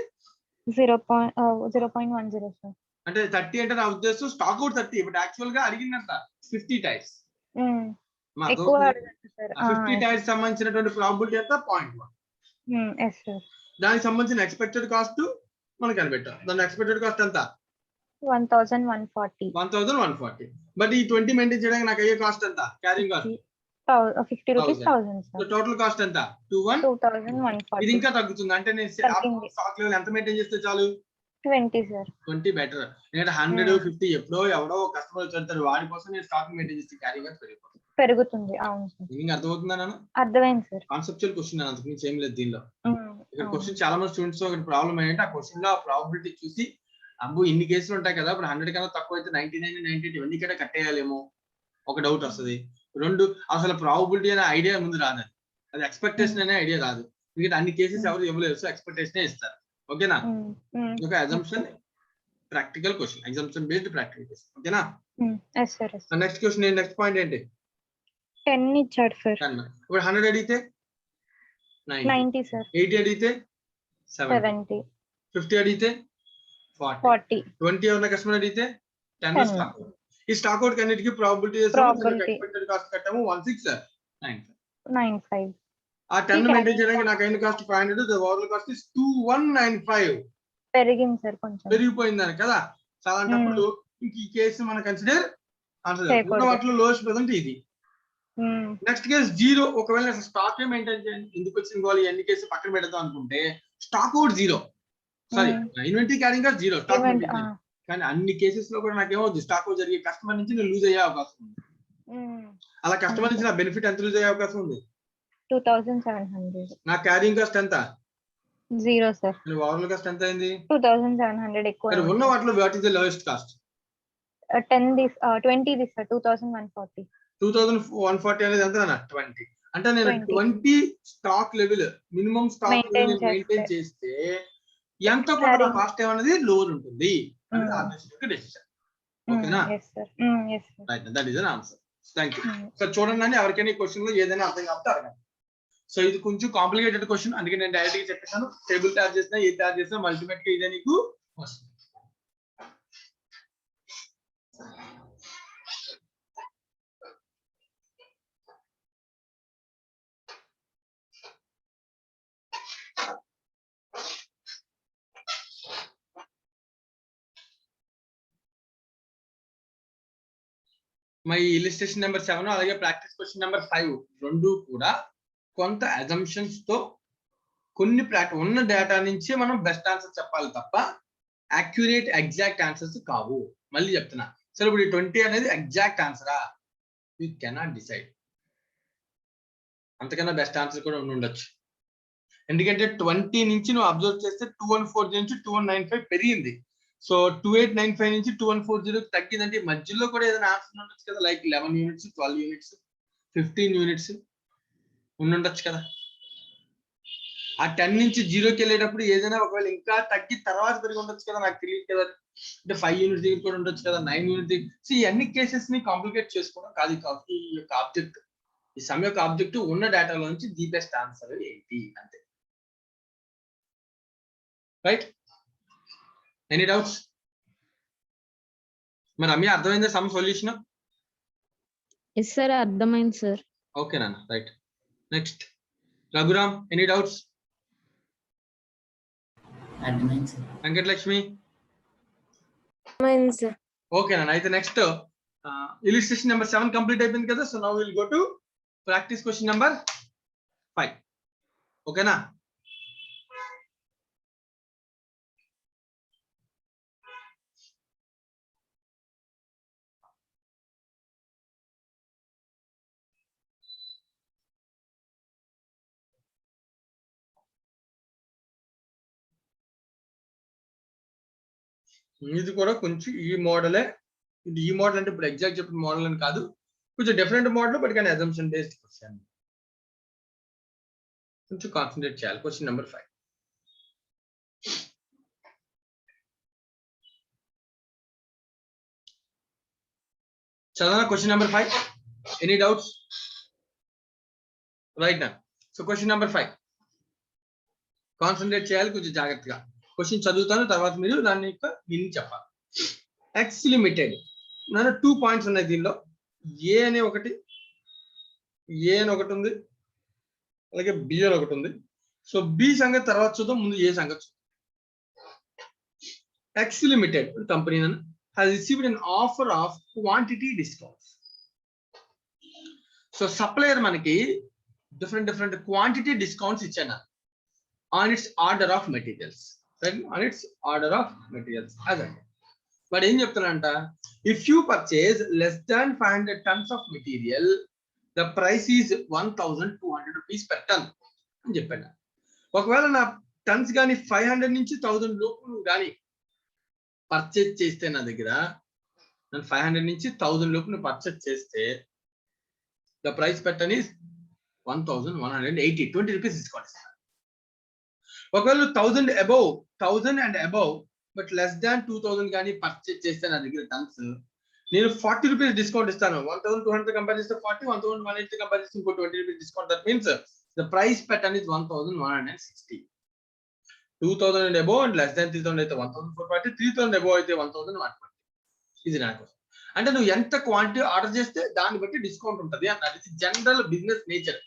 0.10 సార్. అంటే 30 అంటే నా ఉద్దేశం స్టాక్ అవుట్ 30, బట్ యాక్చువల్ గా అడిగిందంట 50 టైర్స్. 50 టైర్స్ సంబంధించినటువంటి ప్రాబిలిటీ ఎంత 0.1. దానికి సంబంధించిన ఎక్స్పెక్టెడ్ కాస్ట్ మనం కనిపెట్టాం. దాని ఎక్స్పెక్టెడ్ కాస్ట్ ఎంత 1140. బట్ ఈ 20 మెయింటైన్ చేయడానికి నాకు అయ్యే కాస్ట్ ఎంత carrying cost 50 rupees 1000 sir. Total cost ఎంత 2140. ఇది ఇంకా తగ్గుతుంది. అంటే నేను స్టాక్ లెవెల్ ఎంత మెయింటైన్ చేస్తే చాలు 20 సార్. 20 బెటర్. ఎందుకంటే 150 ఎప్పుడో ఎవడో కస్టమర్ వచ్చి వాడి కోసం నేను స్టాక్ మెయింటైన్ చేస్తే క్యారింగ్ కాస్ట్ పెరుగుతుంది. అవును సార్. మీకు అర్థమవుతుందా నాన్న? అర్థమైంది సార్. కాన్సెప్చువల్ క్వశ్చన్ అంతకు మించి ఏం లేదు దీనిలో. ఇక్కడ క్వశ్చన్ చాలా మంది స్టూడెంట్స్ ఒక ప్రాబ్లం ఏంటంటే ఆ క్వశ్చన్ లో ప్రాబిలిటీ చూసి అబ్బు ఇన్ని కేసులు ఉంటాయి కదా, ఇప్పుడు 100 కన్నా తక్కువ అయితే 99, 98 ఇవన్నీ కూడా కట్టేయాలేమో ఒక డౌట్ వస్తుంది. రెండు అసలు ప్రాబిలిటీ అనే ఐడియా ముందు రాదు, అది ఎక్స్పెక్టేషన్ అనే ఐడియా రాదు. ఎందుకంటే అన్ని కేసెస్ ఎవరు ఇవ్వలేరు, సో ఎక్స్పెక్టేషన్ ఇస్తారు. ఓకేనా? ఒక assumption practical question, assumption based practical question. ఓకేనా? Yes sir. Next question, next point ఏంటి? 10 ఇచ్చాడు సార్. 10. ఇప్పుడు 100 అడిగితే 90 సార్. 80 అడిగితే 70. 50 అడిగితే 40. 20 ఉన్న కస్టమర్ అడిగితే 10 స్టాక్. ఈ స్టాక్ అవుట్ అన్నిటికీ ప్రాబిలిటీ ఎక్స్పెక్టెడ్ కాస్ట్ కట్టాము 1695. ఆ 10 మెయింటైన్ చేయడానికి నాకు అయిన cost 500, the overall cost is 2195. పెరిగింది సార్, కొంచెం పెరిగిపోయిందని కదా. చాలా అంటప్పుడు ఇంక ఈ కేసు మనం కన్సిడర్ ఉన్న వాటిలో లోయెస్ట్ ప్రెజెంట్ ఇది. Next case 0. ఒకవేళ స్టాక్ మెయింటైన్ చేయండి, ఎందుకు వచ్చిన గోల్ అన్ని కేసు పక్కన పెడదాం అనుకుంటే stock out 0, sorry inventory carrying cost 0, stock కానీ అన్ని కేసెస్ లో కూడా నాకేమవుతుంది, స్టాక్ అవుట్ జరిగే కస్టమర్ నుంచి నేను లూజ్ అయ్యే అవకాశం ఉంది. అలా కస్టమర్ నుంచి నా బెనిఫిట్ ఎంత లూజ్ అయ్యే అవకాశం ఉంది? 2700. నా క్యారింగ్ కాస్ట్ ఎంత? 0 సార్. ఓవరాల్ కాస్ట్ ఎంత అయింది? 2700 ఎక్కువ. ఉన్న వాటిలో what is the lowest cost? 20 the sir, 2140. 2140 అనేది ఎంత? 20. అంటే నేను 20 stock level minimum stock level maintain చేస్తే ఎంత కూడా కాస్ట్ ఏమన్నది లోవర్ ఉంటుంది అనేది ఆర్గనైజేషన్ డెసిషన్. ఓకేనా? Right, that is an answer. Thank you. So చూడండి, ఎవరికైనా ఈ క్వశ్చన్ లో ఏదైనా అర్థం కాకపోతే అడగండి. సో ఇది కొంచెం కాంప్లికేటెడ్ క్వశ్చన్, అందుకే నేను డైరెక్ట్ గా చెప్పేసాను. టేబుల్ తయారు చేసినా ఏది తయారు చేసినా అల్టిమేట్ గా ఇదే నీకు వస్తుంది. మై ఇలిస్ట్రేషన్ నెంబర్ 7 అలాగే ప్రాక్టీస్ క్వశ్చన్ నెంబర్ 5 రెండు కూడా కొంత అజంప్షన్స్ తో కొన్ని ఉన్న డేటా నుంచి మనం బెస్ట్ ఆన్సర్ చెప్పాలి తప్ప యాక్యురేట్ ఎగ్జాక్ట్ ఆన్సర్స్ కావు. మళ్ళీ చెప్తున్నా, సరే ఇప్పుడు 20 అనేది ఎగ్జాక్ట్ ఆన్సరా? You cannot decide. అంతకన్నా బెస్ట్ ఆన్సర్ కూడా ఉండొచ్చు. ఎందుకంటే 20 నుంచి నువ్వు అబ్జర్వ్ చేస్తే 2140 నుంచి 2195 పెరిగింది. సో 2895 నుంచి 2140 తగ్గిందంటే మధ్యలో కూడా ఏదైనా ఆన్సర్ ఉండొచ్చు కదా, లైక్ 11 యూనిట్స్, 12 యూనిట్స్, 15 యూనిట్స్ ఉండొచ్చు కదా. ఆ 10 నుంచి 0కి వెళ్ళేటప్పుడు ఏదైనా ఒకవేళ ఇంకా తగ్గి తర్వాత పెరిగి ఉండొచ్చు కదా, నాకు తెలియదు కదా. అంటే 5 యూనిట్స్ దగ్గర కూడా ఉండొచ్చు కదా, 9 యూనిట్స్. సో ఈ అన్ని కేసెస్ ని కాంప్లికేట్ చేసుకోవడం కాదు ఈ యొక్క ఆబ్జెక్ట్. ఈ సమ్ యొక్క ఆబ్జెక్ట్ ఉన్న డేటాలో నుంచి ది బెస్ట్ ఆన్సర్ ఏంటి అంతే. రైట్? Any doubts? మరి అమ్మి అర్థమైందా సమ్ సొల్యూషన్? ఎస్ సార్, అర్థమైంది సార్. ఓకే నాన్న, right. Next Raghuram, any doubts? అర్థమైంది సార్. వెంకటలక్ష్మి? అర్థమైంది సార్. ఓకే నాన్న, అయితే నెక్స్ట్ ఇలిస్ట్రేషన్ నెంబర్ 7 కంప్లీట్ అయిపోయింది కదా. So now will go to practice question number 5. ఓకేనా? ఇది కూడా కొంచెం ఈ మోడలే. ఇది ఈ మోడల్ అంటే ఇప్పుడు ఎగ్జాక్ట్ చెప్పిన మోడల్ అని కాదు, కొంచెం డిఫరెంట్ మోడల్, బట్ కానీ అజంప్షన్ బేస్డ్ క్వశ్చన్. కొంచెం కాన్సన్ట్రేట్ చేయాలి. Question number 5. చదవనా question number 5? Any doubts? Right నా. సో క్వశ్చన్ నెంబర్ 5 కాన్సన్ట్రేట్ చేయాలి కొంచెం జాగ్రత్తగా. క్వశ్చన్ చదువుతాను, తర్వాత మీరు దాన్ని యొక్క దీన్ని చెప్పాలి. ఎక్స్ లిమిటెడ్ 2 పాయింట్స్ ఉన్నాయి దీనిలో. ఏ అనే ఒకటి ఉంది, అలాగే బి అని ఒకటి ఉంది. సో బి సంగతి తర్వాత చూద్దాం, ముందు ఏ సంగతి చూద్దాం. X limited company has received an offer of quantity discounts. So supplier మనకి డిఫరెంట్ క్వాంటిటీ డిస్కౌంట్స్ ఇచ్చాను on its order of materials. On its order of materials అదే. బట్ ఏం చెప్తానంట, if you purchase less than 500 tons of material, the price is 1200 rupees per ton అని చెప్పాను. ఒకవేళ నా turns కానీ 500 నుంచి 1000 లోపు కానీ పర్చేజ్ చేస్తే, నా దగ్గర నేను 500 నుంచి 1000 లోపు పర్చేజ్ చేస్తే, the price per ton is 1180, 20 rupees discount ఇస్తాను. ఒకవేళ 1000 and above but less than 2000 కానీ పర్చేజ్ చేస్తే నా దగ్గర టన్స్, నేను 40 రూపీస్ డిస్కౌంట్ ఇస్తాను. 1200 కంపేర్ చేస్తే 40, 1180 కంపేర్ చేస్తే ఇంకో 20 rupees discount. That means the price per ton is 1160. 2000 and above and less than 3000 అయితే 1440, 3000 above అయితే 1140. ఇది నాకు. అంటే నువ్వు ఎంత క్వాంటిటీ ఆర్డర్ చేస్తే దాన్ని బట్టి డిస్కౌంట్ ఉంటుంది అన్నది. ఇది జనరల్ బిజినెస్ నేచర్.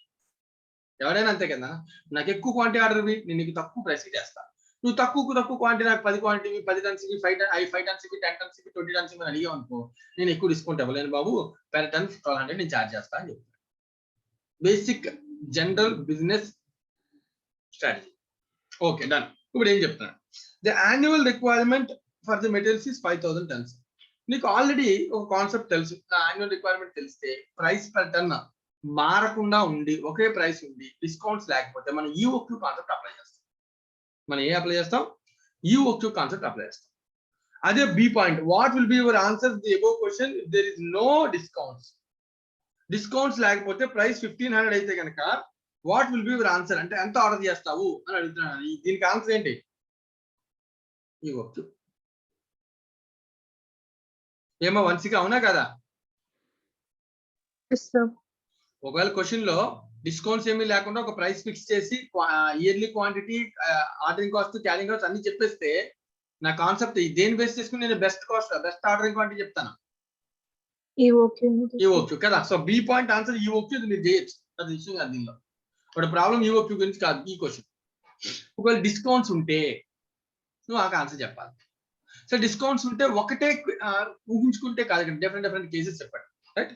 ఎవరైనా అంతే కదా, నాకు ఎక్కువ క్వాంటిటీ ఆర్డర్ ఇవి, నేను నీకు తక్కువ ప్రైస్ చేస్తాను. నువ్వు తక్కువ క్వాంటిటీ, నాకు 10 క్వాంటిటీ, 10 టన్స్ ఇవి, 5 టన్స్ ఇవి, 10 టన్స్ ఇవి, 20 టన్స్ ఇవి అడిగావు అనుకో, నేను ఎక్కువ డిస్కౌంట్ ఇవ్వలేను బాబు, per ton 1200 నేను ఛార్జ్ చేస్తాను అని చెప్తాను. Basic general business strategy. Okay, done. ఇప్పుడు ఏం చెప్తున్నాను, the annual requirement for the materials is 5000 turns. నీకు ఆల్రెడీ ఒక కాన్సెప్ట్ తెలుసు. నా యాన్యువల్ రిక్వైర్మెంట్ తెలిస్తే ప్రైస్ per ton మారకుండా ఉండి ఒకే ప్రైస్ ఉండి డిస్కౌంట్స్ లేకపోతే మనం ఈఓక్యూ కాన్సెప్ట్ అప్లై చేస్తాం. మనం ఏ అప్లై చేస్తాం? ఈఓక్యూ కాన్సెప్ట్ అప్లై చేస్తాం. అదే B point, what will be your answer the above question if there is no discounts. Discounts లేకపోతే ప్రైస్ 1500 అయితే కనుక what will be your answer అంటే ఎంత ఆర్డర్ చేస్తావు అని అడుగుతున్నాను. దీనికి ఆన్సర్ ఏంటి? ఈఓక్యూ. ఏమో వంశిక, అవునా కదా? ఒకవేళ క్వశ్చన్ లో డిస్కౌంట్స్ ఏమీ లేకుండా ఒక ప్రైస్ ఫిక్స్ చేసి yearly quantity, ordering cost, carrying cost అన్ని చెప్పేస్తే నా కాన్సెప్ట్ దేని బేస్ చేసుకుని నేను బెస్ట్ ఆర్డరింగ్ క్వాంటిటీ చెప్తాను. ఈఓక్యూ కదా. So B point answer EOQ. ఇది మీరు చేయొచ్చు, అది విషయం కాదు దీనిలో. ఒక ప్రాబ్లం ఈఓక్యూ గురించి కాదు ఈ క్వశ్చన్. ఒకవేళ డిస్కౌంట్స్ ఉంటే నువ్వు ఆ ఆన్సర్ చెప్పాలి. సో డిస్కౌంట్స్ ఉంటే ఒకటే ఊహించుకుంటే కాదు, డిఫరెంట్ కేసెస్ చెప్పండి, right?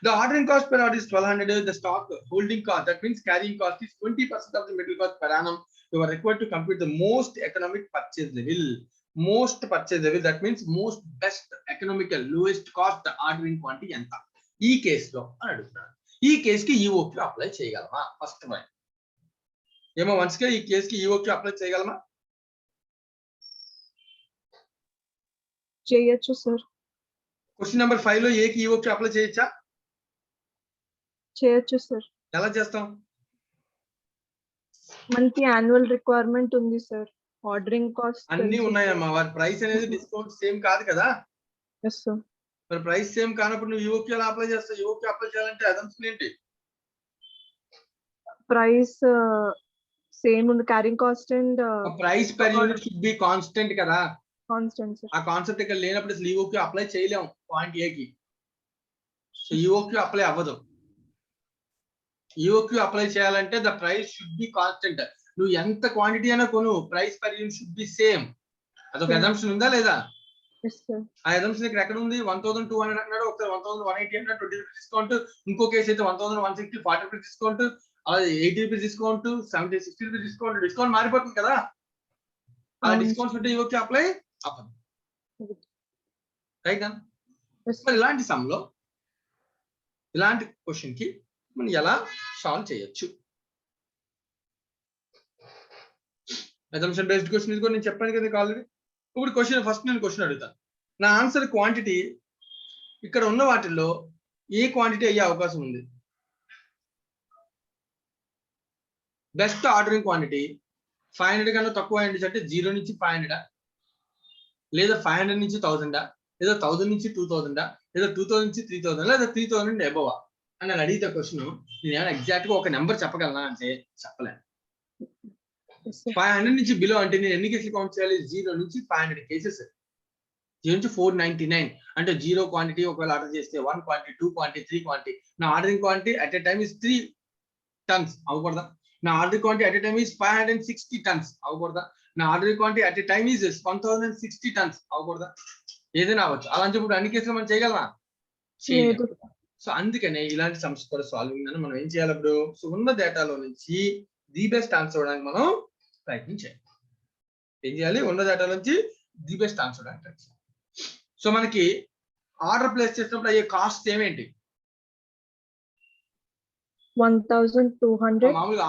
The ordering cost per order is 1200. The stock holding cost, that means carrying cost, is 20% of the material cost per annum. You are required to compute the most economic purchase level. Most purchase level, that means most best economical lowest cost ordering quantity enta. ఈ case లో అని అడుగుతున్నాను. ఈ case కి EOQ apply చేయగలమా? First point ఏమో వన్స్గా ఈ case కి ఈఓక్యూ అప్లై చేయగలమా? చేయొచ్చు సార్. క్వశ్చన్ నెంబర్ 5 లో ఏ కి ఈఓక్యూ అప్లై చేయొచ్చా? చేయొచ్చు సార్. ఎలా చేస్తాం? మనకి యాన్యువల్ రిక్వైర్మెంట్ ఉంది సార్, ఆర్డరింగ్ కాస్ట్ అన్ని ఉన్నాయమ్మా. వారి ప్రైస్ అనేది డిస్కౌంట్ సేమ్ కాదు కదా. Yes sir. మరి ప్రైస్ సేమ్ కానప్పుడు నువ్వు ఈఓక్యూ ఎలా అప్లై చేస్తావు? ఈఓక్యూ అప్లై చేయాలంటే అజంప్షన్ ఏంటి? ప్రైస్ సేమ్ ఉంది, carrying cost and price per unit should be constant కదా. Constant sir. ఆ కాన్సెప్ట్ ఇక్కడ లేనప్పుడు అసలు ఈఓక్యూ అప్లై చేయలేము పాయింట్ ఏ కి. సో ఈఓక్యూ అప్లై అవ్వదు. ఈఓక్యూ అప్లై చేయాలంటే the price should be constant. నువ్వు ఎంత క్వాంటిటీ అయినా కొను, price per unit should B same. అదొక అజంప్షన్ ఉందా లేదా? ఆ అజంప్షన్ ఇక్కడ ఎక్కడ ఉంది? 1200 అన్నాడు, ఒకసారి 1180 అన్నాడు, 20 రూపీస్ డిస్కౌంట్. ఇంకో కేసు అయితే 1160, 40 రూపీస్ డిస్కౌంట్, అలాగే 80 rupees discount, 70, 60 rupees discount. Discount మారిపోతుంది కదా. ఆ డిస్కౌంట్స్ ఉంటే ఈఓక్యూ అప్లై అవ్వదు, రైట్? మరి ఇలాంటి సమ్లో ఇలాంటి క్వశ్చన్ కి మనం ఎలా సాల్వ్ చేయొచ్చు? అజంప్షన్ బేస్డ్ క్వశ్చన్ కూడా నేను చెప్పాను కదా ఆల్రెడీ. ఇప్పుడు క్వశ్చన్ ఫస్ట్ నేను క్వశ్చన్ అడుగుతాను. నా ఆన్సర్ క్వాంటిటీ ఇక్కడ ఉన్న వాటిల్లో ఏ క్వాంటిటీ అయ్యే అవకాశం ఉంది? బెస్ట్ ఆర్డరింగ్ క్వాంటిటీ 500 కన్నా తక్కువ అయ్యింది అంటే 0 నుంచి 500, లేదా 500 నుంచి 1000, లేదా 1000 నుంచి 2000, లేదా 2000 నుంచి 3000, లేదా 3000 అబోవ్ అని నేను అడిగితే క్వశ్చన్ నేను ఏమైనా ఎగ్జాక్ట్ గా ఒక నెంబర్ చెప్పగలనా అంటే చెప్పలేను. 500 నుంచి బిలో అంటే నేను ఎన్ని కేసులు కౌంట్ చేయాలి? 0 నుంచి 500 కేసెస్. 0 నుంచి 499 అంటే 0 క్వాంటిటీ ఒకవేళ ఆర్డర్ చేస్తే 1 క్వాంటిటీ, 2 క్వాంటిటీ, 3 క్వాంటిటీ. నా ordering quantity at a time is 3 tons అవ్వకూడదా? నా order quantity at a time is 560 tons అవ్వకూడదా? నా order quantity at a time is 1060 tons అవ్వకూడదా? ఏదైనా అవ్వచ్చు. అలా అని చెప్పి అన్ని కేసులు మనం చేయగలమా? చేయలేదు. సో అందుకనే ఇలాంటి సమస్య కూడా సాల్వింగ్ అని మనం ఏం చేయాలి అప్పుడు? సో ఉన్న డేటాలో నుంచి ది బెస్ట్ ఆన్సర్ అవడానికి మనం ప్రయత్నం చేయాలి. ఏం చేయాలి? ఉన్న డేటా నుంచి ది బెస్ట్ ఆన్సర్ అవడానికి ట్రై చేయాలి. సో మనకి ఆర్డర్ ప్లేస్ చేసినప్పుడు అయ్యే కాస్ట్ ఏమేంటి? 1200. మామూలుగా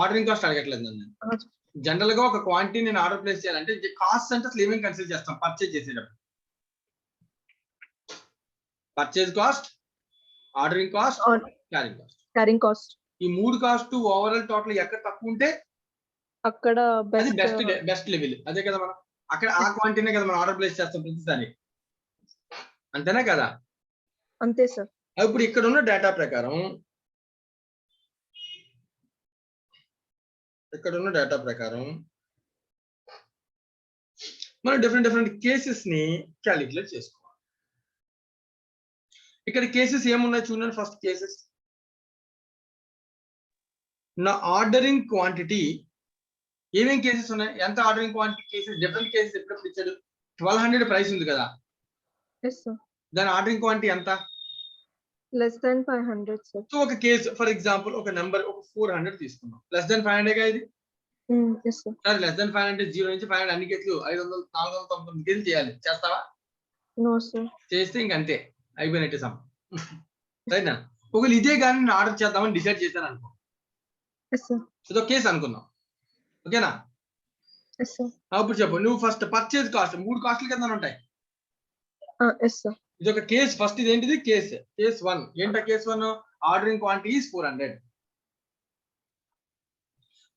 ఆర్డరింగ్ కాస్ట్ అడగట్లేదు నేను. జనరల్ గా ఒక క్వాంటిటీ నేను ఆర్డర్ ప్లేస్ చేయాలంటే కాస్ట్ అంటే అసలు ఏమేమి కన్సిడర్ చేస్తాం పర్చేజ్ చేసేటప్పుడు? Purchase cost, ordering cost, carrying cost. Carrying cost. ఈ 3 కాస్ట్ ఓవరాల్ టోటల్ ఎక్కడ తక్కువ ఉంటే అక్కడ అది బెస్ట్ బెస్ట్ లెవెల్. అదే కదా మనం అక్కడ ఆ క్వాంటిటీనే కదా మనం ఆర్డర్ ప్లేస్ చేస్తాం ప్రతిసారి, అంతేనా కదా? అంతే సార్. ఇప్పుడు ఇక్కడ ఉన్న డేటా ప్రకారం మనం డిఫరెంట్ కేసెస్ ని క్యాలిక్యులేట్ చేసుకోవాలి. ఇక్కడ కేసెస్ ఏమున్నాయి చూడండి. ఫస్ట్ కేసెస్ నా ఆర్డరింగ్ క్వాంటిటీ ఏమేం కేసెస్ ఉన్నాయి, ఎంత ordering quantity cases, different cases ఎప్పుడు ఇచ్చాడు. 1200 ప్రైస్ ఉంది కదా, ఎస్ సార్. దాని ఆర్డరింగ్ క్వాంటిటీ ఎంత? లెస్ దాన్ 500 సార్. సో ఒక కేసు ఫర్ ఎగ్జాంపుల్ ఒక నెంబర్ ఒక 400 తీసుకున్నాం. లెస్ దాన్ 500 గా ఇది. Yes sir. Sir less than 500 0 నుంచి 500 అన్ని కేసులు 500 499 కేసులు చేయాలి. చేస్తావా? No sir. చేస్తే ఇంకంతే అయిపోయినట్టే సమ్. సరేనా? ఒకవేళ ఇదే కానీ నేను ఆర్డర్ చేద్దామని డిసైడ్ చేశాను అనుకో, ఎస్ సార్. ఇదో కేసు అనుకుందాం. ఓకేనా? Yes sir. అప్పుడు చెప్పు నువ్వు ఫస్ట్ పర్చేజ్ కాస్ట్ 3 కాస్ట్ల కింద ఉంటాయి. Yes sir. ఇది ఒక కేసు. ఫస్ట్ ఇది ఏంటిది? కేస్ 1. ఏంటో case 1 ordering quantity is 400.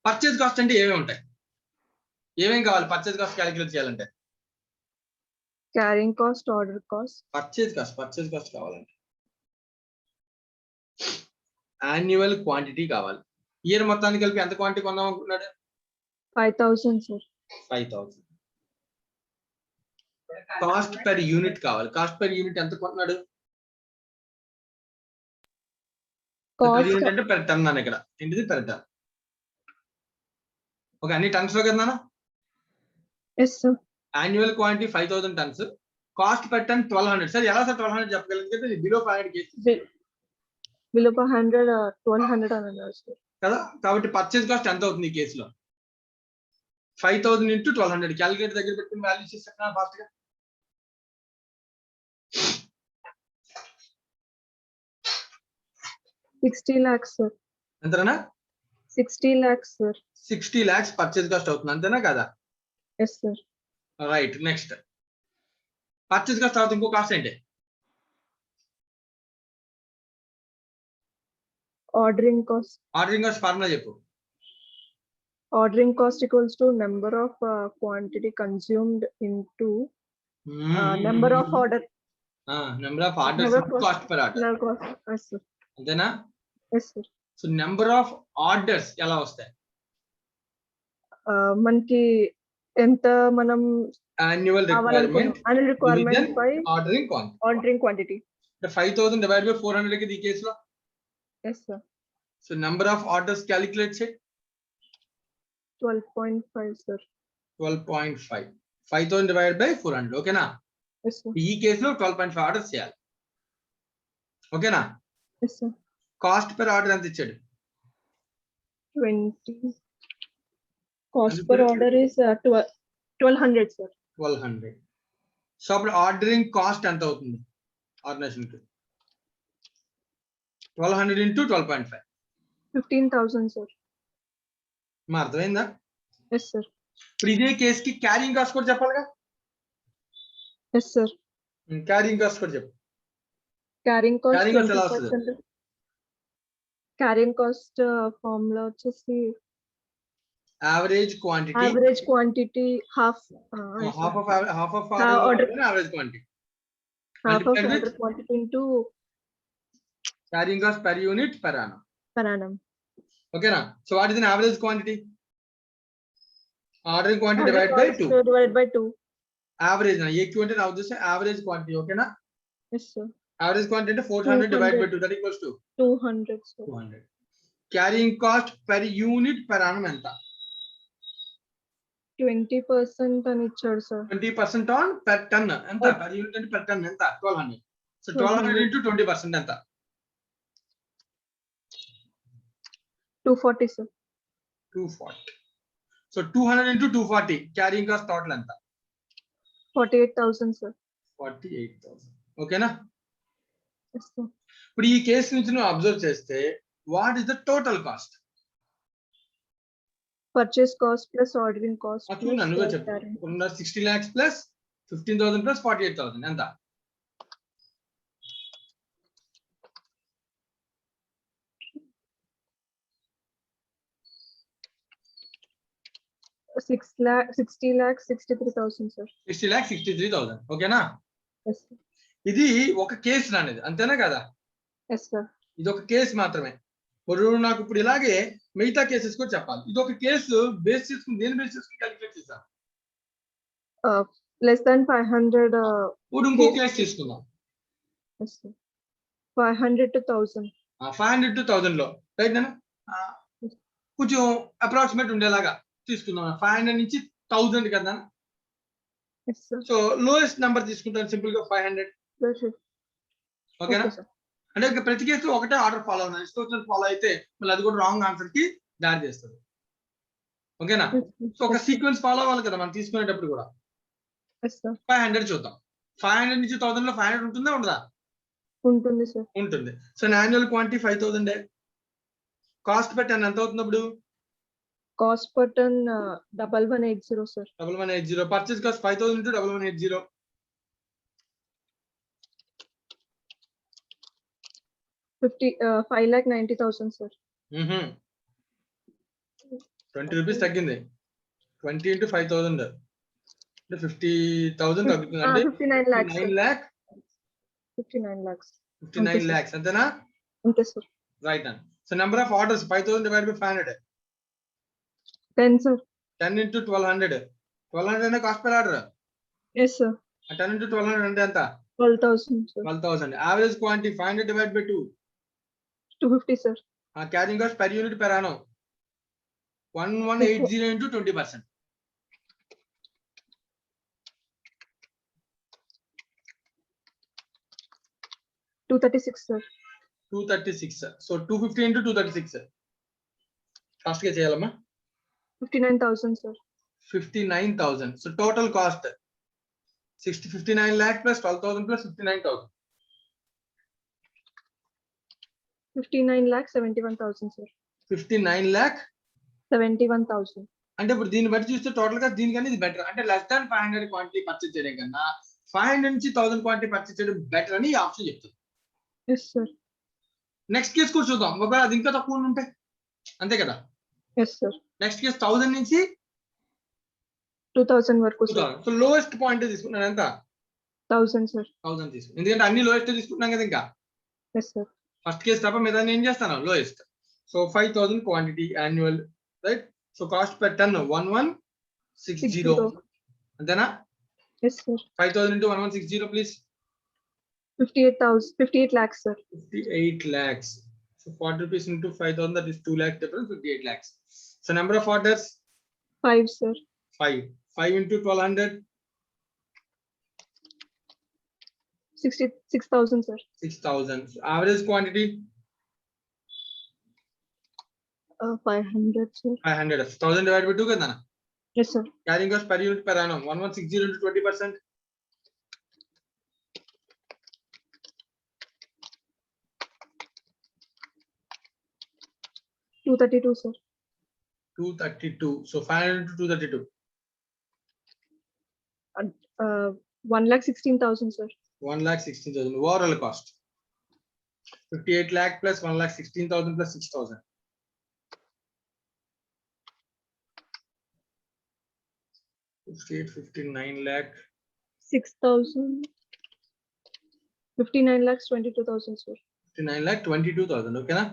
Purchase cost అంటే ఏమేమి ఉంటాయి, ఏమేం కావాలి పర్చేజ్ కాస్ట్ క్యాలిక్యులేట్ చేయాలంటే? Carrying cost, order cost, purchase cost కావాలంటే యాన్యువల్ క్వాంటిటీ కావాలి. ఇయర్ మొత్తానికి కలిపి ఎంత క్వాంటిటీ కొందాం అనుకున్నాడు? 5000 సార్. 5000. కాస్ట్ పర్ యూనిట్ కావాలి. కాస్ట్ పర్ యూనిట్ ఎంత కొంటున్నాడు? కాస్ట్ యూనిట్ అంటే పెర్ టన్ అని. ఇక్కడ ఏంటిది? పెర్ టన్. ఓకే, అన్ని టన్స్ లో కదా. Yes sir. Annual quantity 5000 tons, cost per ton 1200. Sir ఎలా సార్ 1200 చెప్పగలిగితే బిలో 500 కేసు బిలో 500 1200 అని అన్నారు సార్ కదా. కాబట్టి పర్చేజ్ కాస్ట్ ఎంత అవుతుంది ఈ కేసులో? 5000 ఇంటూ 1200. క్యాలిక్యులేటర్ దగ్గర పెట్టుకుని వాల్యూస్ చేస్తున్నా ఫాస్ట్ గా. $60 lakhs సార్. ఎంతనా? 60 lakhs సార్. 60 lakhs పర్చేజ్ కాస్ట్ అవుతుంది, అంతేనా కదా? Yes sir. Right. Next purchase cost తర్వాత ఇంకో కాస్ట్ ఏంటి? Ordering cost. Ordering cost formula చెప్పు. Ordering cost equals to number of quantity consumed into number of order. Number of orders Number of cost per order, No cost. Yes sir. అంతేనా? Yes sir. So number of orders ఎలా వస్తాయి? మనకి ఎంత మనం annual requirement annual requirement by ordering quantity. 5000 divided by 400 కి ఈ కేసులో. Yes sir. So number of orders calculate చేయి. 12.5 sir. 12.5. 5000 divided by 400. ఓకేనా? Yes sir. ఈ కేసులో 12.5 ఆర్డర్స్ చేయాలి. ఓకేనా? Yes sir. Cost per order ఎంత ఇచ్చాడు? 20. Cost per order is 1200 sir. 1200. So అప్పుడు ఆర్డరింగ్ కాస్ట్ ఎంత అవుతుంది ఆర్గనైజేషన్ కి? 1200 ఇంటూ 12.5. 15,000 sir. మా అర్థమైందా? Yes sir. ఇప్పుడు ఇదే కేసు కి క్యారింగ్ కాస్ట్ కూడా చెప్పాలిగా. Yes sir. క్యారింగ్ కాస్ట్ కూడా చెప్పు. Carrying cost Carrying cost ఎలా వస్తుంది? 20%. Carrying cost formula వచ్చేసి average quantity, average quantity half half of order. Average quantity half of multiplied with order quantity into carrying cost per unit per annum. per annum. ఓకేనా? So what is the average quantity? Ordering quantity Order divide by cost 2. divided by 2. Average నా AQ అంటే నా ఉద్దేశం average quantity. ఓకేనా? Yes sir. Average quantity అంటే 400 divide by 2 that equals to 200 sir. 200. Carrying cost per unit per annum ఎంత? 20% అని ఇచ్చాడు sir. 20% on per ton ఎంత? per unit అంటే per ton ఎంత? 1200. సో 1200 into 20% ఎంత? 240 sir. 240. So 200 into 240 carrying cost total ఎంత? 48,000 sir. 48,000. ఓకేనా? Yes sir. ఇప్పుడు ఈ కేసు నుంచి నువ్వు అబ్జర్వ్ చేస్తే what is the total cost? Purchase cost plus ordering cost. చూడండి నువ్వే చెప్పు. 60 lakhs plus 15,000 plus 48,000 ఎంత? 60 lakhs 63,000 sir. 60 lakhs 63,000. ఓకేనా? Yes sir. ఇది ఒక కేసు అనేది, అంతేనా కదా? Yes sir. ఇది ఒక కేసు మాత్రమే. ఇప్పుడు నాకు ఇప్పుడు ఇలాగే మిగతా కేసెస్ కూడా చెప్పాలి. ఇది ఒక కేసు బేస్ చేసుకుని దేని బేస్ చేసుకుని క్యాలిక్యులేట్ చేశాను? Less than 500. ఇప్పుడు ఇంకో case. కేసు తీసుకుందాం. Yes sir. 500 to 1,000. 500 to 1,000 లో రైట్ నేను కొంచెం అప్రాక్సిమేట్ ఉండేలాగా తీసుకుందాం. 500 నుంచి 1,000 కదా. Yes sir. So lowest number తీసుకుంటాను సింపుల్ గా 500. Yes sir. ఓకేనా? Okay sir. అంటే ఇక ప్రతి కేసులో ఒకటే ఆర్డర్ ఫాలో అవుతుంది. ఇష్టం ఫాలో అయితే మళ్ళీ అది కూడా రాంగ్ ఆన్సర్ కి దారి చేస్తుంది. ఓకేనా? Yes, sir. సో ఒక సీక్వెన్స్ ఫాలో అవ్వాలి కదా మనం తీసుకునేటప్పుడు కూడా. Yes sir. 500 చూద్దాం. 500 నుంచి 1,000 లో 500 ఉంటుందా ఉండదా? ఉంటుంది sir. ఉంటుంది. So annual quantity 5,000. Cost per ton ఎంత అవుతుంది అప్పుడు? Cost per ton 1180 sir. 1180. Purchase cost 5,000 into 1180. 5,90,000 sir. 20 rupees తగ్గింది. 20 into 5,000 అంటే 50,000 తగ్గుతుంది. అంటే 59 lakhs. 9 lakh 59 lakhs. 59 lakhs అంతేనా? Okay sir. Right and so number of orders 5,000 divided by 500. 10 sir. 10 into 1,200. 1,200 అనే cost per order. Yes sir. 10 into 1,200 అంటే ఎంత? 12,000 sir. 12,000. Average quantity 500 divided by 2. 250 sir. Carrying cost per unit per annum 1180 into 20%. 236 sir. 236. So 250 into 236. Fast గా చేయాలమ్మా. 59,000 sir. 59,000. So total cost 59 lakh plus 12,000 plus 59,000. 59 lakh 71,000 sir. 59 lakh 71,000. అంటే ఇప్పుడు దీన్ని బట్టి చూస్తే total గా దీనికన్నా ఇది బెటర్. అంటే లెస్ దాన్ 500 క్వాంటిటీ పర్చేజ్ చేయడం కన్నా 500 నుంచి 1,000 క్వాంటిటీ పర్చేజ్ చేయడం బెటర్ అని ఈ ఆప్షన్ చెప్తుంది. Yes sir. నెక్స్ట్ కేసు కూడా చూద్దాం. ఒకవేళ అది ఇంకా తక్కువ ఉంటాయి అంతే కదా. Yes sir. నెక్స్ట్ కేసు 1,000 నుంచి 2,000 వరకు sir. 2,000. సో లోయెస్ట్ పాయింట్ తీసుకున్నాను ఎంత? 1,000 sir. 1,000 తీసుకున్నాను. ఎందుకంటే అన్ని లోయెస్ట్ తీసుకుంటున్నాం కదా. ఇంకా Yes sir. ఫస్ట్ కేసు తప్ప మీద ఏం చేస్తాను lowest. So 5,000 quantity annual right. So cost per ton 1160 అంతేనా? Yes sir. 5,000 into 1160 please. 58 lakhs sir. 58 lakhs. So 40 rupees into 5,000, that is 2 lakh difference, 58 lakhs. So number of orders 5 sir. 5 into 1,200 66,000 sir. 6,000. So average quantity 500 sir. 500. 1,000 divided by 2 కదా. Yes sir. Carrying cost per unit per annum 1160 into 20%. 232 sir. 232. So 500 into 232. 1,16,000 sir. 1,16,000. Overall cost 58 lakh plus 1,16,000 plus 6,000. 59 lakh 6,000. 59 lakhs 22,000 sir. 59 lakh 22,000. ఓకేనా?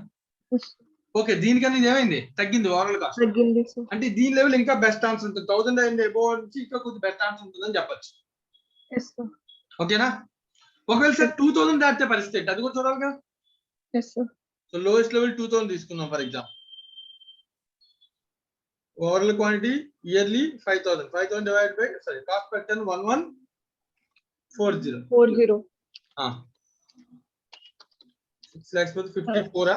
Yes. Okay దీనికన్నా ఇది ఏమైంది తగ్గింది overall cost. తగ్గింది sir. అంటే దీని level ఇంకా బెస్ట్ ఆన్సర్ ఉంటుంది. 1,000 అండ్ అబోవ్ నుంచి ఇంకా కొంచెం బెస్ట్ ఆన్సర్ ఉంటుందని చెప్పొచ్చు. Yes sir. ఓకేనా? ఒకవేళ సార్ 2,000 దాటితే పరిస్థితి ఏంటి? అది కూడా చూడాలి కదా. Yes sir. So lowest level 2,000 తీసుకుందాం for example. Overall quantity yearly 5,000. 5,000 divide by cost per ton 1140. 40. 6 lakhs with 54.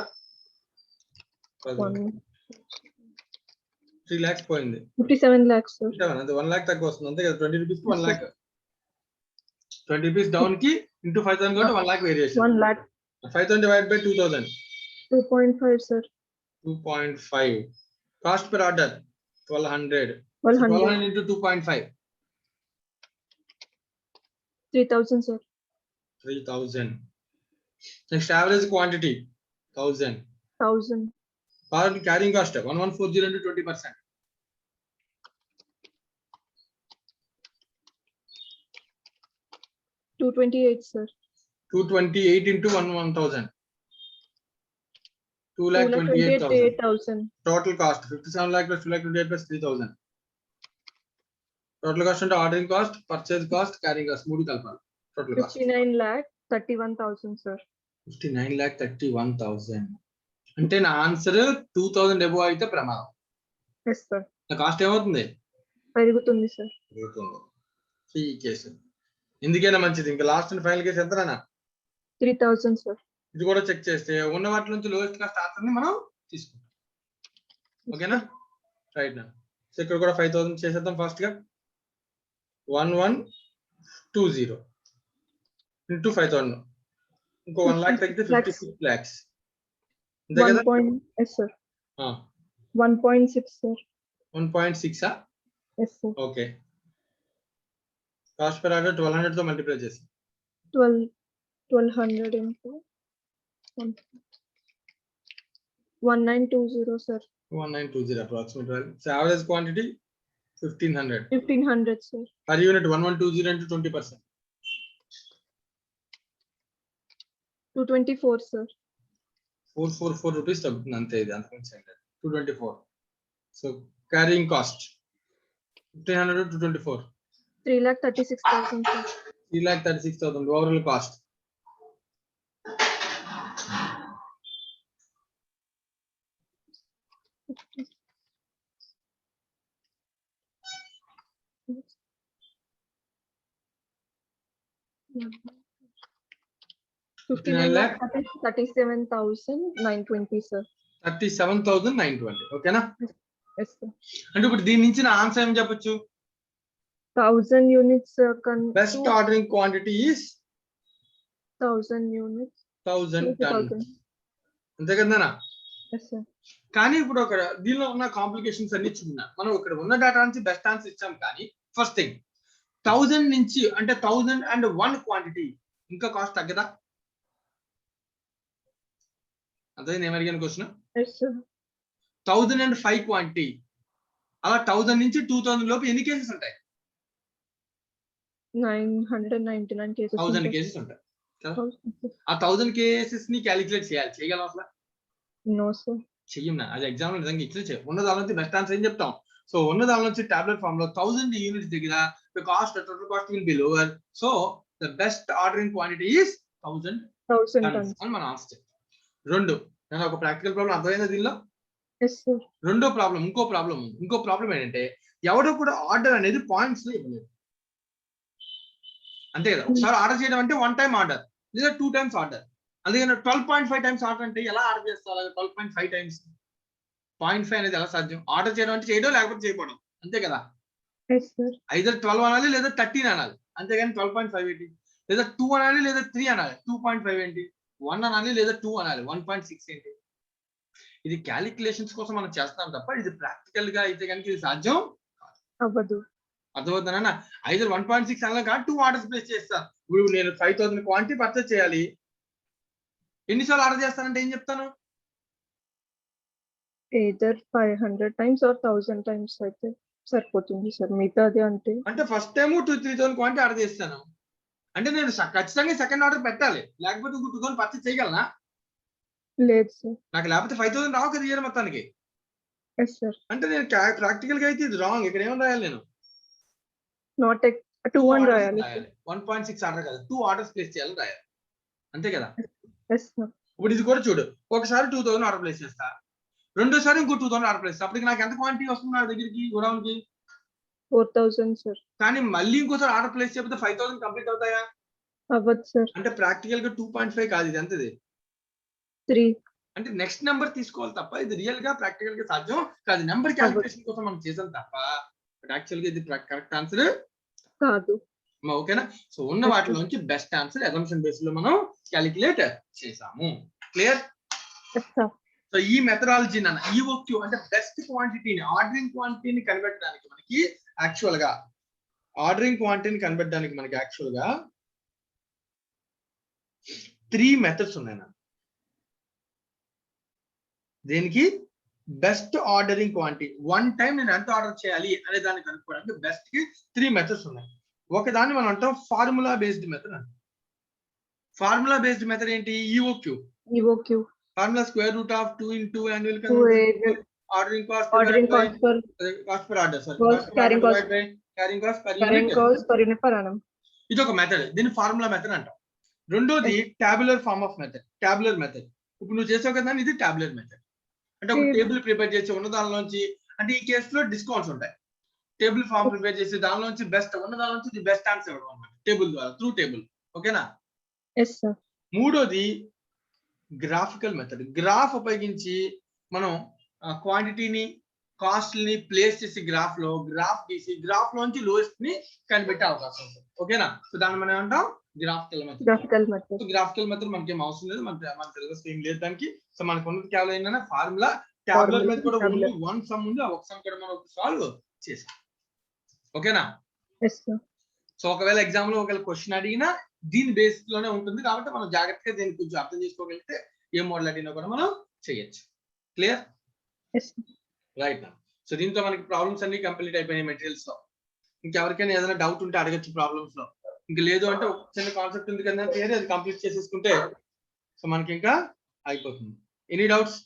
3 lakhs పోయింది. 57 lakhs sir. అంటే 1 lakh తక్కువ వస్తుంది అంతే కదా. 20 rupees కి 1 lakh. 20 rupees డౌన్ కి into 5,000 కాబట్టి 1 lakh variation. 1 lakh. 5,000 divided by 2,000. 2.5 sir. 2.5. Cost per order 1,200. 1,200. 1,200 into 2.5. 3,000 sir. 3,000. Next average quantity 1,000. 1,000. Carrying cost 1140 into 20%. 228, sir. 228 into 1000. 2,28,000. 228,000. Total cost 57 lakh plus 2,28,000 plus 3,000. Total cost అంటే ordering cost, purchase cost, carrying cost మూడు కలపాలి. Total cost 59,31,000, sir. 59,31,000. అంటే నా answer 2,000 above అయితే ప్రమాదం. Yes, sir. నా cost ఏమవుతుంది? పెరుగుతుంది, sir. పెరుగుతుంది. ఈ కేసు ఎందుకైనా మంచిది. ఇంకా లాస్ట్ అండ్ ఫైనల్ కేసు ఎంతనా? 3,000, sir. ఇది కూడా చెక్ చేస్తే ఉన్న వాటి నుంచి లోయెస్ట్ కాస్ట్ ఆన్సర్ ని మనం తీసుకుంటాం. ఓకేనా? రైట్ నా. సో ఇక్కడ కూడా 5,000 చేసేద్దాం ఫాస్ట్ గా. 1120 into 5,000. ఇంకో 1 lakh తగ్గితే 56 lakhs. అంతే కదా? Yes, sir. 1.6, sir. 1.6 ఆ? Yes, sir. Okay. Cost per order 1200 తో మల్టిప్లై చేసి 1,200 into 1920, sir. 1920 approximate value. So average quantity 1,500. 1,500, sir. Per unit 1120 into 20%. 224, sir. 444 rupees తగ్గుతుంది అంతే. ఇది అంతకుమించి 224. So carrying cost 1,500 to 224. 3,36,000, sir. 3,36,000 overall cost. $59 lakh 37,920, sir. 37,920. ఓకేనా? Yes, sir. అంటే ఇప్పుడు దీని నుంచి నా ఆన్సర్ ఏం చెప్పొచ్చు? 1,000 units. Best ordering quantity is 1,000 units. 1,000 20,000. tons. అంతే కదా? Yes, sir. కానీ ఇప్పుడు ఒక దీనిలో ఉన్న కాంప్లికేషన్స్ అన్ని చూద్దాం. మనం ఇక్కడ ఉన్న డేటా నుంచి బెస్ట్ ఆన్సర్ ఇచ్చాం. కానీ ఫస్ట్ థింగ్ 1000 నుంచి అంటే 1001 క్వాంటిటీ ఇంకా కాస్ట్ తగ్గదా? అదే నేను అడిగిన క్వశ్చన్. Yes, sir. 1005 క్వాంటిటీ అలా 1000 నుంచి 2000 లోపు ఎన్ని కేసెస్ ఉంటాయి? 999 cases. 1000 కేసెస్ ఉంటాయి. ఆ 1000 కేసెస్ ని క్యాలిక్యులేట్ చేయగలం అసలు? No, sir. చెయ్యం. అది ఎగ్జామ్ లో నిజంగా ఇట్లా ఉన్న దాని నుంచి బెస్ట్ ఆన్సర్ ఏం చెప్తాం? సో ఉన్న దాని నుంచి టాబ్లెట్ ఫామ్ లో 1000 యూనిట్స్ దగ్గర the cost, the total cost will be lower. So the best ordering quantity is 1,000 tons అని మనం ఆన్సర్. రెండు నేను ఒక ప్రాక్టికల్ ప్రాబ్లం అర్థమైందా దీనిలో? Yes, sir. రెండో ప్రాబ్లం ఇంకో ప్రాబ్లం ఉంది. ఇంకో ప్రాబ్లం ఏంటంటే ఎవడో కూడా ఆర్డర్ అనేది పాయింట్స్ లో ఇవ్వలేదు. అంతే కదా? ఒకసారి ఆర్డర్ చేయడం అంటే 1 time ఆర్డర్ లేదా 2 times ఆర్డర్. అందుకని 12.5 times ఆర్డర్ అంటే ఎలా ఆర్డర్ చేస్తారు? 12.5 times 0.5 అనేది ఎలా సాధ్యం? ఆర్డర్ చేయడం అంటే చేయడం లేకపోతే చేయకపోవడం. అంతే కదా? Yes, sir. ఐదర్ 12 అనాలి లేదా 13 అనాలి. అంతేగాని 12.5 ఏంటి? లేదా 2 అనాలి లేదా 3 అనాలి. 2.5 ఏంటి? 1 అనాలి లేదా 2 అనాలి. 1.6 ఏంటి? ఇది క్యాలిక్యులేషన్స్ కోసం మనం చేస్తాం తప్ప ఇది ప్రాక్టికల్ గా అయితే కనుక ఇది సాధ్యం అవ్వదు. అర్థమవుతుందన్నా? ఐదర్ 1.6 అనాలి కానీ 2 ఆర్డర్స్ ప్లేస్ చేస్తాను. ఇప్పుడు నేను 5,000 క్వాంటిటీ పర్చేస్ చేయాలి. ఎన్నిసార్లు ఆర్డర్ చేస్తానంటే ఏం చెప్తాను? Either 500 times or 1,000 times అయితే సరిపోతుంది సార్. మిగతాది అంటే ఫస్ట్ టైం 2,000-3,000 క్వాంటిటీ ఆర్డర్ చేస్తాను అంటే నేను ఖచ్చితంగా సెకండ్ ఆర్డర్ పెట్టాలి. లేకపోతే 2,000 పర్చేస్ చేయగలనా? లేదు సార్. నాకు లేకపోతే 5,000 రావు కదా ఇయర్ మొత్తానికి. Yes sir. అంటే నేను ప్రాక్టికల్ గా అయితే ఇది రాంగ్. ఇక్కడ ఏమని రాయాలి నేను? నాట్ 2 అని రాయాలి. 1.6 ఆర్డర్ కదా 2 ఆర్డర్స్ ప్లేస్ చేయాలని రాయాలి. అంతే కదా? Yes sir. ఇప్పుడు ఇది కూడా చూడు. ఒకసారి 2,000 ఆర్డర్ ప్లేస్ చేస్తా, రెండోసారి ఇంకో 2,000 ఆర్డర్ ప్లేస్. అప్పటికి నాకు ఎంత క్వాంటిటీ వస్తుంది నా దగ్గరికి గోడౌన్ కి? 4,000 సార్. కానీ మళ్ళీ ఇంకోసారి ఆర్డర్ ప్లేస్ చేయకపోతే 5,000 కంప్లీట్ అవుతాయా? అవ్వదు సార్. అంటే ప్రాక్టికల్ గా 2.5 కాదు ఇది. ఎంతది? 3. అంటే నెక్స్ట్ నెంబర్ తీసుకోవాలి తప్ప ఇది రియల్ గా ప్రాక్టికల్ గా సాధ్యం కాదు. నెంబర్ క్యాలిక్యులేషన్ కోసం మనం చేసాం తప్ప యాక్చువల్ గా ఇది కరెక్ట్ ఆన్సర్ కాదు. ఓకేనా? సో ఉన్న వాటిలోంచి బెస్ట్ ఆన్సర్ అసంప్షన్ బేస్ లో మనం క్యాలిక్యులేట్ చేసాము. క్లియర్? సో ఈ మెథడాలజీ అన్న EOQ అంటే బెస్ట్ క్వాంటిటీని ఆర్డరింగ్ క్వాంటిటీని కనిపెట్టడానికి మనకి యాక్చువల్ గా 3 మెథడ్స్ ఉన్నాయి. దేనికి? బెస్ట్ ఆర్డరింగ్ క్వాంటిటీ 1 టైం నేను ఎంత ఆర్డర్ చేయాలి అనే దాన్ని కనుక్కోవడానికి బెస్ట్ కి 3 మెథడ్స్ ఉన్నాయి. ఒకదాన్ని మనం అంటాం ఫార్ములా బేస్డ్ మెథడ్ అంటాం. ఫార్ములా బేస్డ్ మెథడ్ ఏంటి? EOQ, EOQ. Formula square root of 2 into annual ordering cost Ordering cost per cost per order, sorry, cost, cost per carrying order cost, divided by carrying cost per carrying unit. cost per unit per annum. ఇది ఒక method, దీన్ని formula method అంటాం. రెండోది tabular form of method, tabular method. ఇప్పుడు నువ్వు చేసావు కదా, ఇది టాబులర్ మెథడ్. అంటే ఒక టేబుల్ ప్రిపేర్ చేసి ఉన్న దానిలోంచి, అంటే ఈ కేసులో డిస్కౌంట్స్ ఉంటాయి. టేబుల్ ఫామ్ ప్రిపేర్ చేసి దానిలోంచి బెస్ట్ ఉన్న దానిలోంచి ది బెస్ట్ ఆన్సర్ ఇవ్వడం అన్నమాట, టేబుల్ ద్వారా, త్రూ టేబుల్. ఓకేనా? Yes, sir. మూడోది గ్రాఫికల్ మెథడ్. గ్రాఫ్ ఉపయోగించి మనం క్వాంటిటీని, కాస్ట్ని ప్లేస్ చేసి గ్రాఫ్ లో గ్రాఫ్ గీసి గ్రాఫ్ లోంచి లోయెస్ట్ ని కనిపెట్టే అవకాశం ఉంటుంది. ఓకేనా? సో దాన్ని మనం ఏమంటాం? Graphical method. Graphical method. Graphical method మనకి ఏం అవసరం లేదు, మన సిలబస్ ఏం లేదు దానికి. సో మనకు ఉన్నది కేవలం ఏంటంటే ఫార్ములా. టాబులర్ మెథడ్ కూడా ఉంది, వన్ సమ్ ఉంది, ఆ ఒక సమ్ కూడా మనం సాల్వ్ చేసాం. ఓకేనా? Yes, sir. సో ఒకవేళ ఎగ్జామ్ లో ఒకవేళ క్వశ్చన్ అడిగినా దీని బేస్ లోనే ఉంటుంది కాబట్టి మనం జాగ్రత్తగా దీన్ని కొంచెం అర్థం చేసుకోగలిగితే ఏ మోడల్ అడిగినా కూడా మనం చేయొచ్చు. Clear? Yes, sir. Right. So దీంతో మనకి ప్రాబ్లమ్స్ అన్ని కంప్లీట్ అయిపోయినాయి మెటీరియల్స్ లో. ఇంకెవరికైనా ఏదైనా డౌట్ ఉంటే అడగచ్చు ప్రాబ్లమ్స్ లో. ఇంక లేదు అంటే ఒక చిన్న కాన్సెప్ట్ ఉంది కదా, అది కంప్లీట్ చేసేసుకుంటే సో మనకి ఇంకా అయిపోతుంది. Any doubts?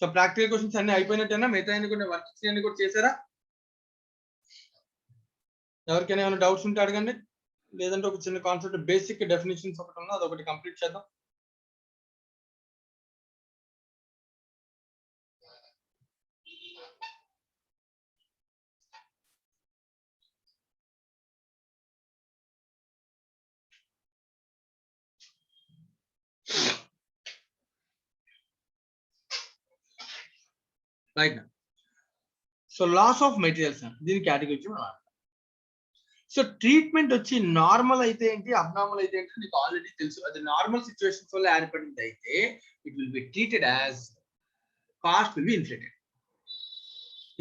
So practical questions అన్ని అయిపోయినట్టేనా? మిగతా అన్ని కూడా వర్క్స్ అన్ని కూడా చేశారా? ఎవరికైనా ఏమైనా డౌట్స్ ఉంటే అడగండి, లేదంటే ఒక చిన్న కాన్సెప్ట్ బేసిక్ డెఫినేషన్స్ ఒకటి ఉన్నా అదొకటి కంప్లీట్ చేద్దాం. Right. So loss of materials దీని కేటగిరీ మనం. సో ట్రీట్మెంట్ వచ్చి నార్మల్ అయితే ఏంటి, అబ్నార్మల్ అయితే ఏంటి నీకు ఆల్రెడీ తెలుసు. అది నార్మల్ సిచ్యువేషన్స్ వల్ల ఏర్పడింది అయితే it will be treated as cost will be inflated,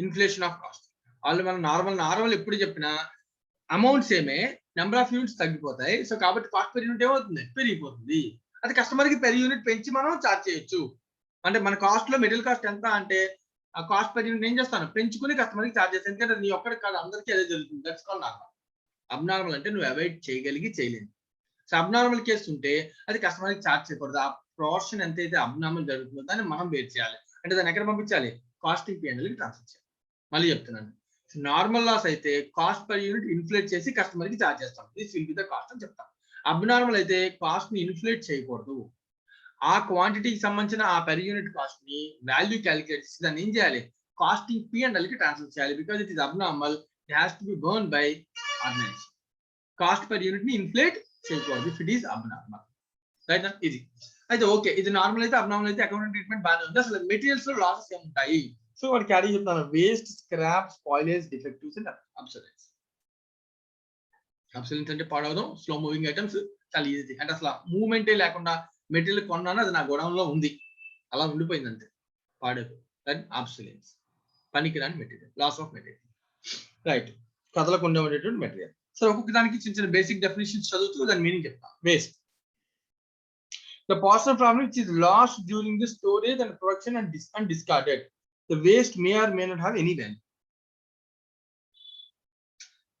inflation of cost. Already మనం నార్మల్ ఎప్పుడు చెప్పినా అమౌంట్ సేమే, నెంబర్ ఆఫ్ యూనిట్స్ తగ్గిపోతాయి. సో కాబట్టి కాస్ట్ పెర్ యూనిట్ ఏమవుతుంది? పెరిగిపోతుంది. అది కస్టమర్ కి పెర్ యూనిట్ పెంచి మనం చార్జ్ చేయొచ్చు. అంటే మన కాస్ట్ లో మెటీరియల్ కాస్ట్ ఎంత అంటే ఆ కాస్ట్ పెర్ యూనిట్ ఏం చేస్తాను, పెంచుకుని కస్టమర్ కి చార్జ్ చేస్తాను. ఎందుకంటే నీ ఒక్కడికి కాదు, అందరికీ అదే జరుగుతుంది. That's called normal. అబ్నార్మల్ అంటే నువ్వు అవాయిడ్ చేయలేను. సో అబ్నార్మల్ కేసు ఉంటే అది కస్టమర్ కి చార్జ్ చేయకూడదు. ఆ పోర్షన్ ఎంతైతే అబ్నార్మల్ జరుగుతుందో దాన్ని మనం బేర్ చేయాలి. అంటే దాన్ని ఎక్కడ పంపించాలి? కాస్టింగ్ P&L కి ట్రాన్స్ఫర్ చేయాలి. మళ్ళీ చెప్తున్నాను, నార్మల్ లాస్ అయితే కాస్ట్ పర్ యూనిట్ ఇన్ఫ్లేట్ చేసి కస్టమర్ కి చార్జ్ చేస్తాం. This will be the cost అని చెప్తాం. అబ్నార్మల్ అయితే కాస్ట్ ని ఇన్ఫ్లేట్ చేయకూడదు. ఆ క్వాంటిటీకి సంబంధించిన ఆ పర్ యూనిట్ కాస్ట్ ని వాల్యూ క్యాలిక్యులేట్ చేసి దాన్ని ఏం చేయాలి? కాస్టింగ్ P&L కి ట్రాన్స్ఫర్ చేయాలి. Because it is abnormal, it has to be borne by organization. Cost per unit ని ఇన్ఫ్లేట్ చేయకూడదు if it is abnormal. Right? ఇది అయితే ఓకే. ఇది నార్మల్ అయితే, అబ్నార్మల్ అయితే అకౌంటింగ్ ట్రీట్మెంట్ బాగానే ఉంది. అసలు మెటీరియల్స్ లో లాసెస్ ఏముంటాయి? సో వాటి క్యారీ చెప్తాను. Waste, scrap, spoilage, defectives and obsolescence. Obsolescence అంటే పాడవడం, స్లో మూవింగ్ ఐటమ్స్. చాలా ఈజీ. అంటే అసలు మూవ్మెంటే లేకుండా మెటీరియల్ కొన్నాను, అది నా గోడౌన్ లో ఉంది, అలా ఉండిపోయింది అంతే, పాడేది. రైట్? అబ్సొలెన్స్, పనికిరాని material, loss of material. Right? కథలకు ఉండేటువంటి మెటీరియల్. సో ఒక్కొక్క దానికి చిన్న చిన్న బేసిక్ డెఫినేషన్స్ చదువుతూ దాని మీనింగ్ చెప్తాను. Waste, the portion from which is lost during the storage and production and discarded. The waste may or may not have any value.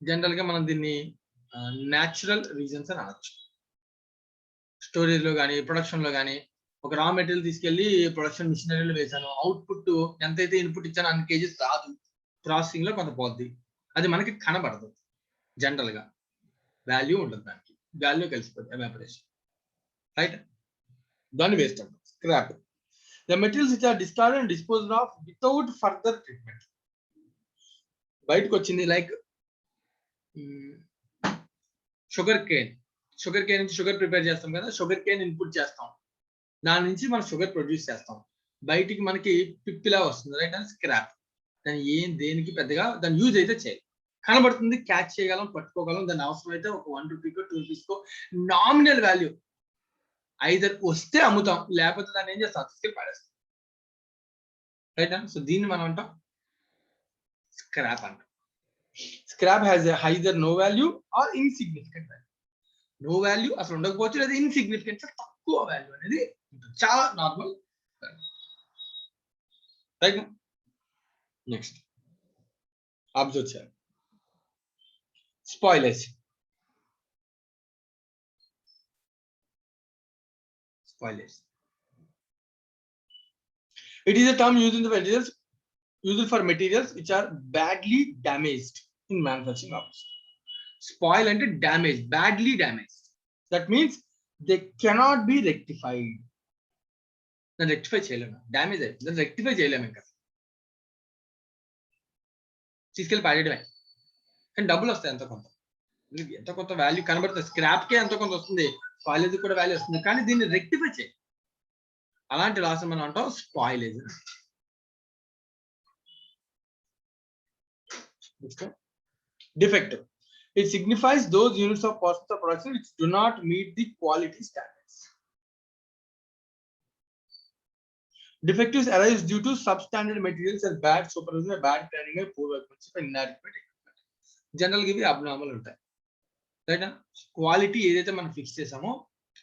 General గా మనం దీన్ని న్యాచురల్ రీజన్స్ అని అనొచ్చు. స్టోరేజ్ లో కానీ, ప్రొడక్షన్ లో కానీ, ఒక రా మెటీరియల్ తీసుకెళ్లి ప్రొడక్షన్ మిషనరీలో వేసాను, అవుట్పుట్ ఎంతైతే ఇన్పుట్ ఇచ్చానో అన్ని కేజీస్ రాదు, ప్రాసెసింగ్ లో కొంత పోద్ది, అది మనకి కనబడదు. జనరల్ గా వాల్యూ ఉండదు, దానికి వాల్యూ కలిసిపోతుంది, ఎవాపరేషన్. రైట్? దాన్ని వేస్ట్ అంటాం, scrap. The materials which are discarded and disposed of without further treatment. బయటకు వచ్చింది లైక్ షుగర్ కేన్ నుంచి షుగర్ ప్రిపేర్ చేస్తాం కదా, షుగర్ కేన్ ఇన్పుట్ చేస్తాం, దాని నుంచి మనం షుగర్ ప్రొడ్యూస్ చేస్తాం, బయటికి మనకి పిప్పిలా వస్తుంది. రైట్? అని స్క్రాప్. దాన్ని దేనికి పెద్దగా దాని యూజ్ అయితే చేయాలి, కనబడుతుంది, క్యాచ్ చేయగలం, పట్టుకోగలం. దాని అవసరం అయితే ఒక 1 రూపీకో 2 రూపీస్కో నామినల్ వాల్యూ ఐదర్ వస్తే అమ్ముతాం, లేకపోతే దాన్ని ఏం చేస్తాం, తీసుకెళ్ళి పడేస్తాం. రైట్? సో దీన్ని మనం అంటాం స్క్రాప్ అంటాం. Scrap has either no value or insignificant value. No value అసలు ఉండకపోవచ్చు, లేదా ఇన్సిగ్నిఫికెంట్ తక్కువ వాల్యూ అనేది ఉంటుంది, చాలా నార్మల్. రైట్? నెక్స్ట్ అబ్జర్వ్ చేయాలి. spoilage. Spoilage. It is a term used in the materials used for materials which are badly damaged in manufacturing of. Spoil and damage, badly damaged. That means they cannot be rectified. Then rectify cheyalem. Damage అయితే then rectify cheyalem ఇంకా. తీసుకెళ్ళి పాడేయడమే. కానీ డబ్బులు వస్తాయి ఎంత కొంత. ఎంత కొంత వాల్యూ కనబడుతుంది. స్క్రాప్ కే ఎంత కొంత వస్తుంది. స్పాయిలేజ్ కూడా వాల్యూ వస్తుంది. కానీ దీన్ని రెక్టిఫై చేయి. అలాంటి లాస్ మనం అంటాం spoilage. Defective. It signifies those units of process of production which do not meet the quality standards. Defectives arise due to substandard materials and bad supervision, bad training, and poor workmanship and inadequate equipment. General గివి abnormal ఉంటాయి. Right? Quality ఏదైతే మనం fix చేసామో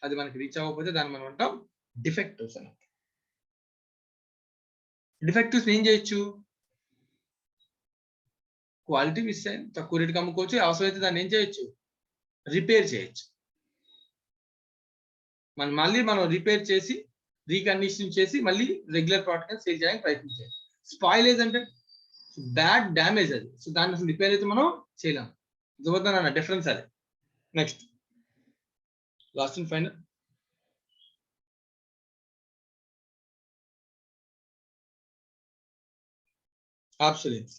అది మనకి reach అవ్వకపోతే దాన్ని మనం అంటాం డిఫెక్టివ్స్ అని. డిఫెక్టివ్స్ ఏం చేయొచ్చు? క్వాలిటీ మిస్ అయ్యి తక్కువ రేటుకి అమ్ముకోవచ్చు. అవసరమైతే దాన్ని ఏం చేయొచ్చు? రిపేర్ చేయొచ్చు. మనం రిపేర్ చేసి రీకండిషన్ చేసి మళ్ళీ రెగ్యులర్ ప్రోడక్ట్ సేల్ చేయడానికి ప్రయత్నించాలి. స్పాయిలేజ్ అంటే బ్యాడ్ డ్యామేజ్ అది. సో దాన్ని అసలు రిపేర్ అయితే మనం చేయలేము. చూద్దాం డిఫరెన్స్ అది. Next last and final obsolete.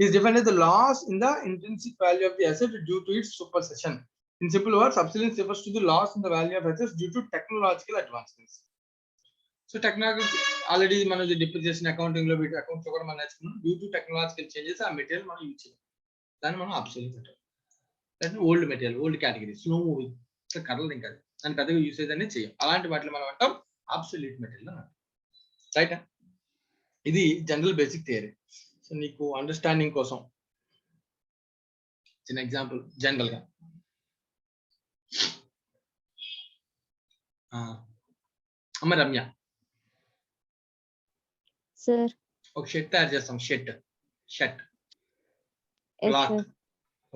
Is defined as the loss in the intrinsic value of the asset due to its supersession. In simple words, obsolescence refers to the loss in the value of assets due to technological advancements. So technology already మనం depreciation accounting లో వీటి accounts కూడా మనం నేర్చుకున్నాం. Due to technological changes ఆ material మనం use చేయాలి. దాన్ని మనం obsolete అంటాం. అంటే old material, old category, slow moving, కర్రలు ఇంకా దాని పెద్దగా యూసేజ్ అనేది చేయం. అలాంటి వాటిలో మనం అంటాం obsolete మెటీరియల్ అని అంటాం. రైట్? ఇది జనరల్ బేసిక్ థియరీ. సో నీకు అండర్స్టాండింగ్ కోసం చిన్న ఎగ్జాంపుల్ జనరల్ గా అమ్మ రమ్య సార్ ఒక షర్ట్ తయారు చేస్తాం. Shirt cloth.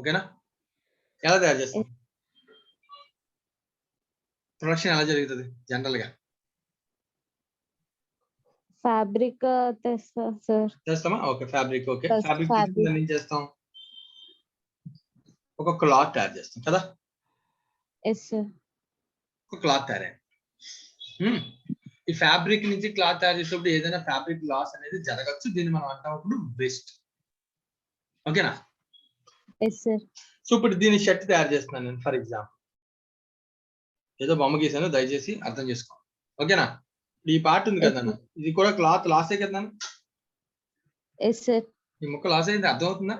ఓకేనా? ఎలా తయారు చేస్తాం? ప్రొడక్షన్ ఎలా జరుగుతుంది జనరల్ గా? ఫ్యాబ్రిక్ తెస్తా సార్. చేస్తామా? Okay, fabric. Okay, First fabric fabric. ఏం చేస్తాం? ఒక క్లాత్ తయారు చేస్తాం కదా? Yes sir. ఒక క్లాత్ తయారైంది. ఈ ఫ్యాబ్రిక్ నుంచి క్లాత్ తయారు చేసేటప్పుడు ఏదైనా ఫ్యాబ్రిక్ లాస్ అనేది జరగచ్చు. దీన్ని మనం అంటాం వేస్ట్. ఓకేనా? Yes sir. సో ఇప్పుడు దీని షర్ట్ తయారు చేస్తున్నాను నేను ఫర్ ఎగ్జాంపుల్. ఏదో బొమ్మ గీసాను, దయచేసి అర్థం చేసుకో. ఓకేనా? ఈ పార్ట్ ఉంది కదా, ఇది కూడా క్లాత్ లాసే కదా? Yes sir. ఈ ముక్క లాస్ అయింది, అర్థం అవుతుందా?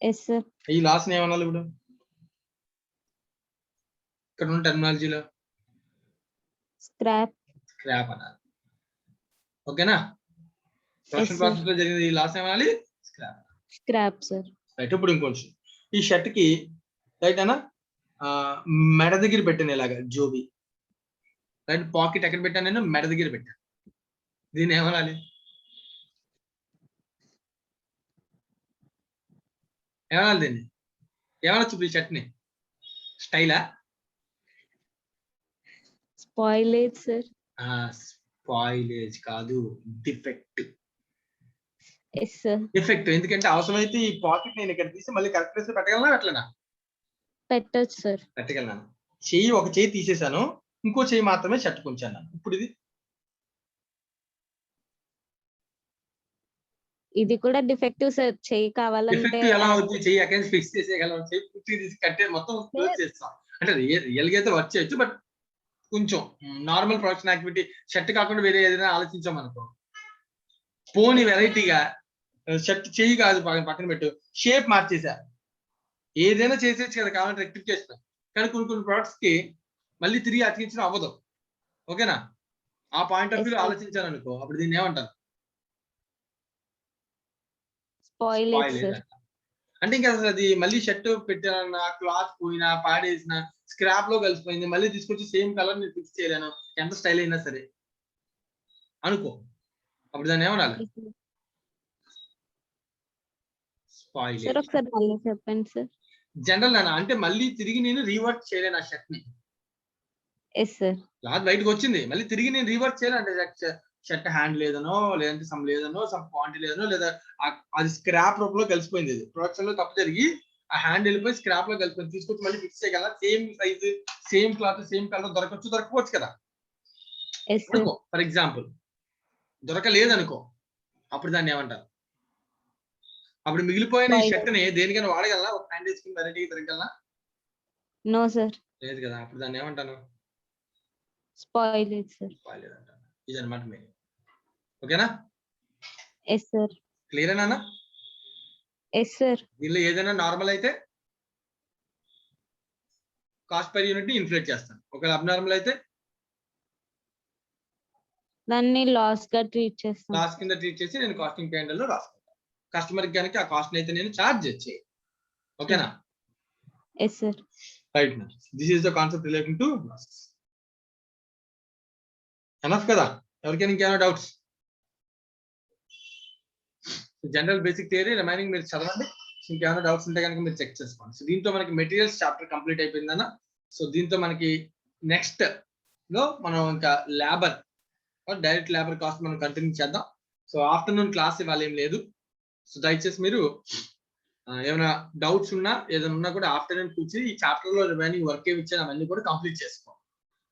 Yes sir. ఈ లాస్ ఏమనాలి ఇప్పుడు ఇక్కడ ఉన్న టెర్మినాలజీలో? స్క్రాప్ అనాలి. ఓకేనా? ప్రొడక్షన్ ప్రాసెస్ లో జరిగిన ఈ లాస్ ఏమనాలి? Scrap sir. రైట్. ఇప్పుడు ఇంకొంచెం ఈ షర్ట్ కి రైట్ అనా మెడ దగ్గర పెట్టాను ఇలాగా జోబీ. రైట్. పాకెట్ ఎక్కడ పెట్టాను నేను? మెడ దగ్గర పెట్టాను. దీన్ని ఏమనాలి? దీన్ని ఏమనొచ్చు ఈ షర్ట్ ని? స్టైలా? Spoilage sir. స్పాయిలేజ్ కాదు, డిఫెక్ట్. Yes sir. డిఫెక్ట్. ఎందుకంటే అవసరమైతే ఈ పాకెట్ నేను ఇక్కడ తీసి మళ్ళీ కరెక్ట్ ప్లేస్ లో పెట్టగలనా పెట్టలేనా? పెట్టొచ్చు సార్. పెట్టగలను. ఒక చెయ్యి తీసేసాను, ఇంకో చెయ్యి మాత్రమే షర్ట్ కొంచాను. ఇప్పుడు ఇది కూడా డిఫెక్టివ్ సార్. చెయ్యి కావాలంటే ఎలా అవుతుంది? చెయ్యి అక్కడ ఫిక్స్ చేసేయగలం, చెయ్యి పూర్తి తీసి కట్టే మొత్తం క్లోజ్ చేస్తాం. అంటే రియల్ గా అయితే వర్క్ చేయొచ్చు, బట్ కొంచెం నార్మల్ ప్రొడక్షన్ యాక్టివిటీ షర్ట్ కాకుండా వేరే ఏదైనా ఆలోచించాం అనుకో. పోనీ వెరైటీగా షర్ట్ చెయ్యి కాదు పక్కన పెట్టు, షేప్ మార్చేసా. ఏదైనా చేసేచ్చు కదా కావాలంటే రెక్టిఫికేషన్. కానీ కొన్ని ప్రొడక్ట్స్ కి మళ్ళీ తిరిగి అతికించడం అవ్వదు. ఓకేనా? ఆ పాయింట్ ఆఫ్ వ్యూ ఆలోచించాను అనుకో, అప్పుడు దీన్ని ఏమంటారు? Spoilage sir. అంటే ఇంకా అసలు అది మళ్ళీ షర్ట్ పెట్టాలన్నా, క్లాత్ పోయినా, పాడేసిన, స్క్రాప్ లో కలిసిపోయింది, మళ్ళీ తీసుకొచ్చి సేమ్ కలర్ నేను ఫిక్స్ చేయలేను, ఎంత స్టైల్ అయినా సరే అనుకో. అప్పుడు దాన్ని ఏమనాలి? స్పాయిల్ సార్ ఒకసారి మళ్ళీ చెప్పండి సార్. జనరల్ నాన్న, అంటే మళ్ళీ తిరిగి నేను రీవర్క్ చేయలేను ఆ షర్ట్ ని. Yes sir. క్లాత్ బయటకు వచ్చింది, మళ్ళీ తిరిగి నేను రీవర్క్ చేయలేను. అంటే షర్ట్ హ్యాండ్ లేదనో, లేదంటే సమ్ లేదనో, సమ్ క్వాంటిటీ లేదనో, లేదా అది స్క్రాప్ రూపంలో కలిసిపోయింది. ఇది ప్రొడక్షన్ లో తప్పు జరిగి ఆ హ్యాండ్ వెళ్ళిపోయి స్క్రాప్ లో కలిసిపోయింది. తీసుకొచ్చి మళ్ళీ ఫిక్స్ చేయగల, same size, same cloth, same colour దొరకవచ్చు కదా ఎస్ సార్. అనుకో. ఫర్ ఎగ్జాంపుల్ దొరకలేదు అనుకో, అప్పుడు దాన్ని ఏమంటారు? అప్పుడు మిగిలిపోయిన ఈ షర్ట్ ని దేనికైనా వాడగలనా? ఒక హ్యాండ్ వేసుకుని వెరైటీగా తిరగలనా? No sir. లేదు కదా, అప్పుడు దాన్ని ఏమంటాను? Spoil sir. స్పాయిల్ అంటాను. ఇది అనమాట మీరు. ఓకేనా? Yes sir. క్లియరేనా? Yes sir. దీనిలో ఏదైనా నార్మల్ అయితే కాస్ట్ పర్ యూనిట్ ని ఇన్ఫ్లేట్ చేస్తాను. ఒకవేళ అబ్నార్మల్ అయితే దాన్ని లాస్ గా ట్రీట్ చేస్తాను. లాస్ కింద ట్రీట్ చేసి నేను కాస్టింగ్ పేమెంట్ లో రాసుకుంటాను. కస్టమర్ కి కనుక ఆ కాస్ట్ అయితే నేను చార్జ్ చేయి. ఓకేనా? Yes sir. Right. This is the concept relating to losses. Enough కదా? ఎవరికైనా ఇంకేమైనా doubts? General basic theory remaining మీరు చదవండి. ఇంకేమైనా డౌట్స్ ఉంటే కనుక మీరు చెక్ చేసుకోండి. సో దీంతో మనకి మెటీరియల్స్ చాప్టర్ కంప్లీట్ అయిపోయిందన్న. సో దీంతో మనకి నెక్స్ట్ లో మనం ఇంకా లేబర్, డైరెక్ట్ లేబర్ కాస్ట్ మనం కంటిన్యూ చేద్దాం. సో ఆఫ్టర్నూన్ క్లాస్ ఇవాళ ఏం లేదు. సో దయచేసి మీరు ఏమైనా డౌట్స్ ఉన్నా ఏదైనా ఉన్నా కూడా ఆఫ్టర్నూన్ కూర్చొని ఈ చాప్టర్ లో రిమైనింగ్ వర్క్ ఏమి ఇచ్చాను అవన్నీ కూడా కంప్లీట్ చేసుకోండి.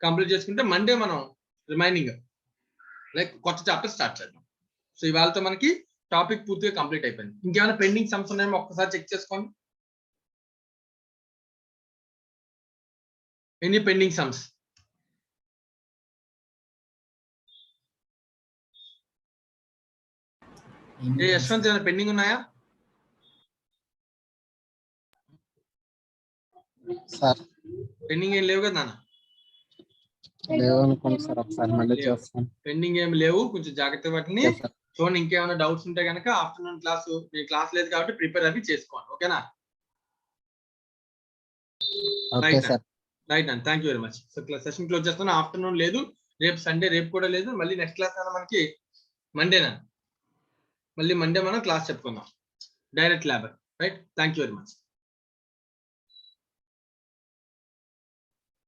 కంప్లీట్ చేసుకుంటే మండే మనం రిమైనింగ్ లైక్ కొత్త చాప్టర్ స్టార్ట్ చేద్దాం. సో ఇవాళతో మనకి టాపిక్ పూర్తిగా కంప్లీట్ అయిపోయింది. ఇంకేమైనా పెండింగ్ సమ్స్ ఉన్నాయేమో ఒక్కసారి చెక్ చేసుకోండి. Any pending sums? యశ్వంత్ ఏమైనా పెండింగ్ ఉన్నాయా? సార్ పెండింగ్ ఏం లేవు కదా నాన్న? లేవు అనుకోండి సార్, ఒకసారి మళ్ళీ చేస్తాను. పెండింగ్ ఏమి లేవు, కొంచెం జాగ్రత్త పట్టుని ఓకే సార్. చూడండి. ఇంకేమైనా డౌట్స్ ఉంటే కనుక ఆఫ్టర్నూన్ క్లాస్, మీ క్లాస్ లేదు కాబట్టి ప్రిపేర్ అవి చేసుకోండి. ఓకేనా? Okay sir. రైట్ అండి, thank you very much. So session close చేస్తాను. ఆఫ్టర్నూన్ లేదు, రేపు సండే, రేపు కూడా లేదు. మళ్ళీ నెక్స్ట్ క్లాస్ మనకి మండేనా? మళ్ళీ మండే మనం క్లాస్ చెప్పుకుందాం, direct labour. Right, thank you very much.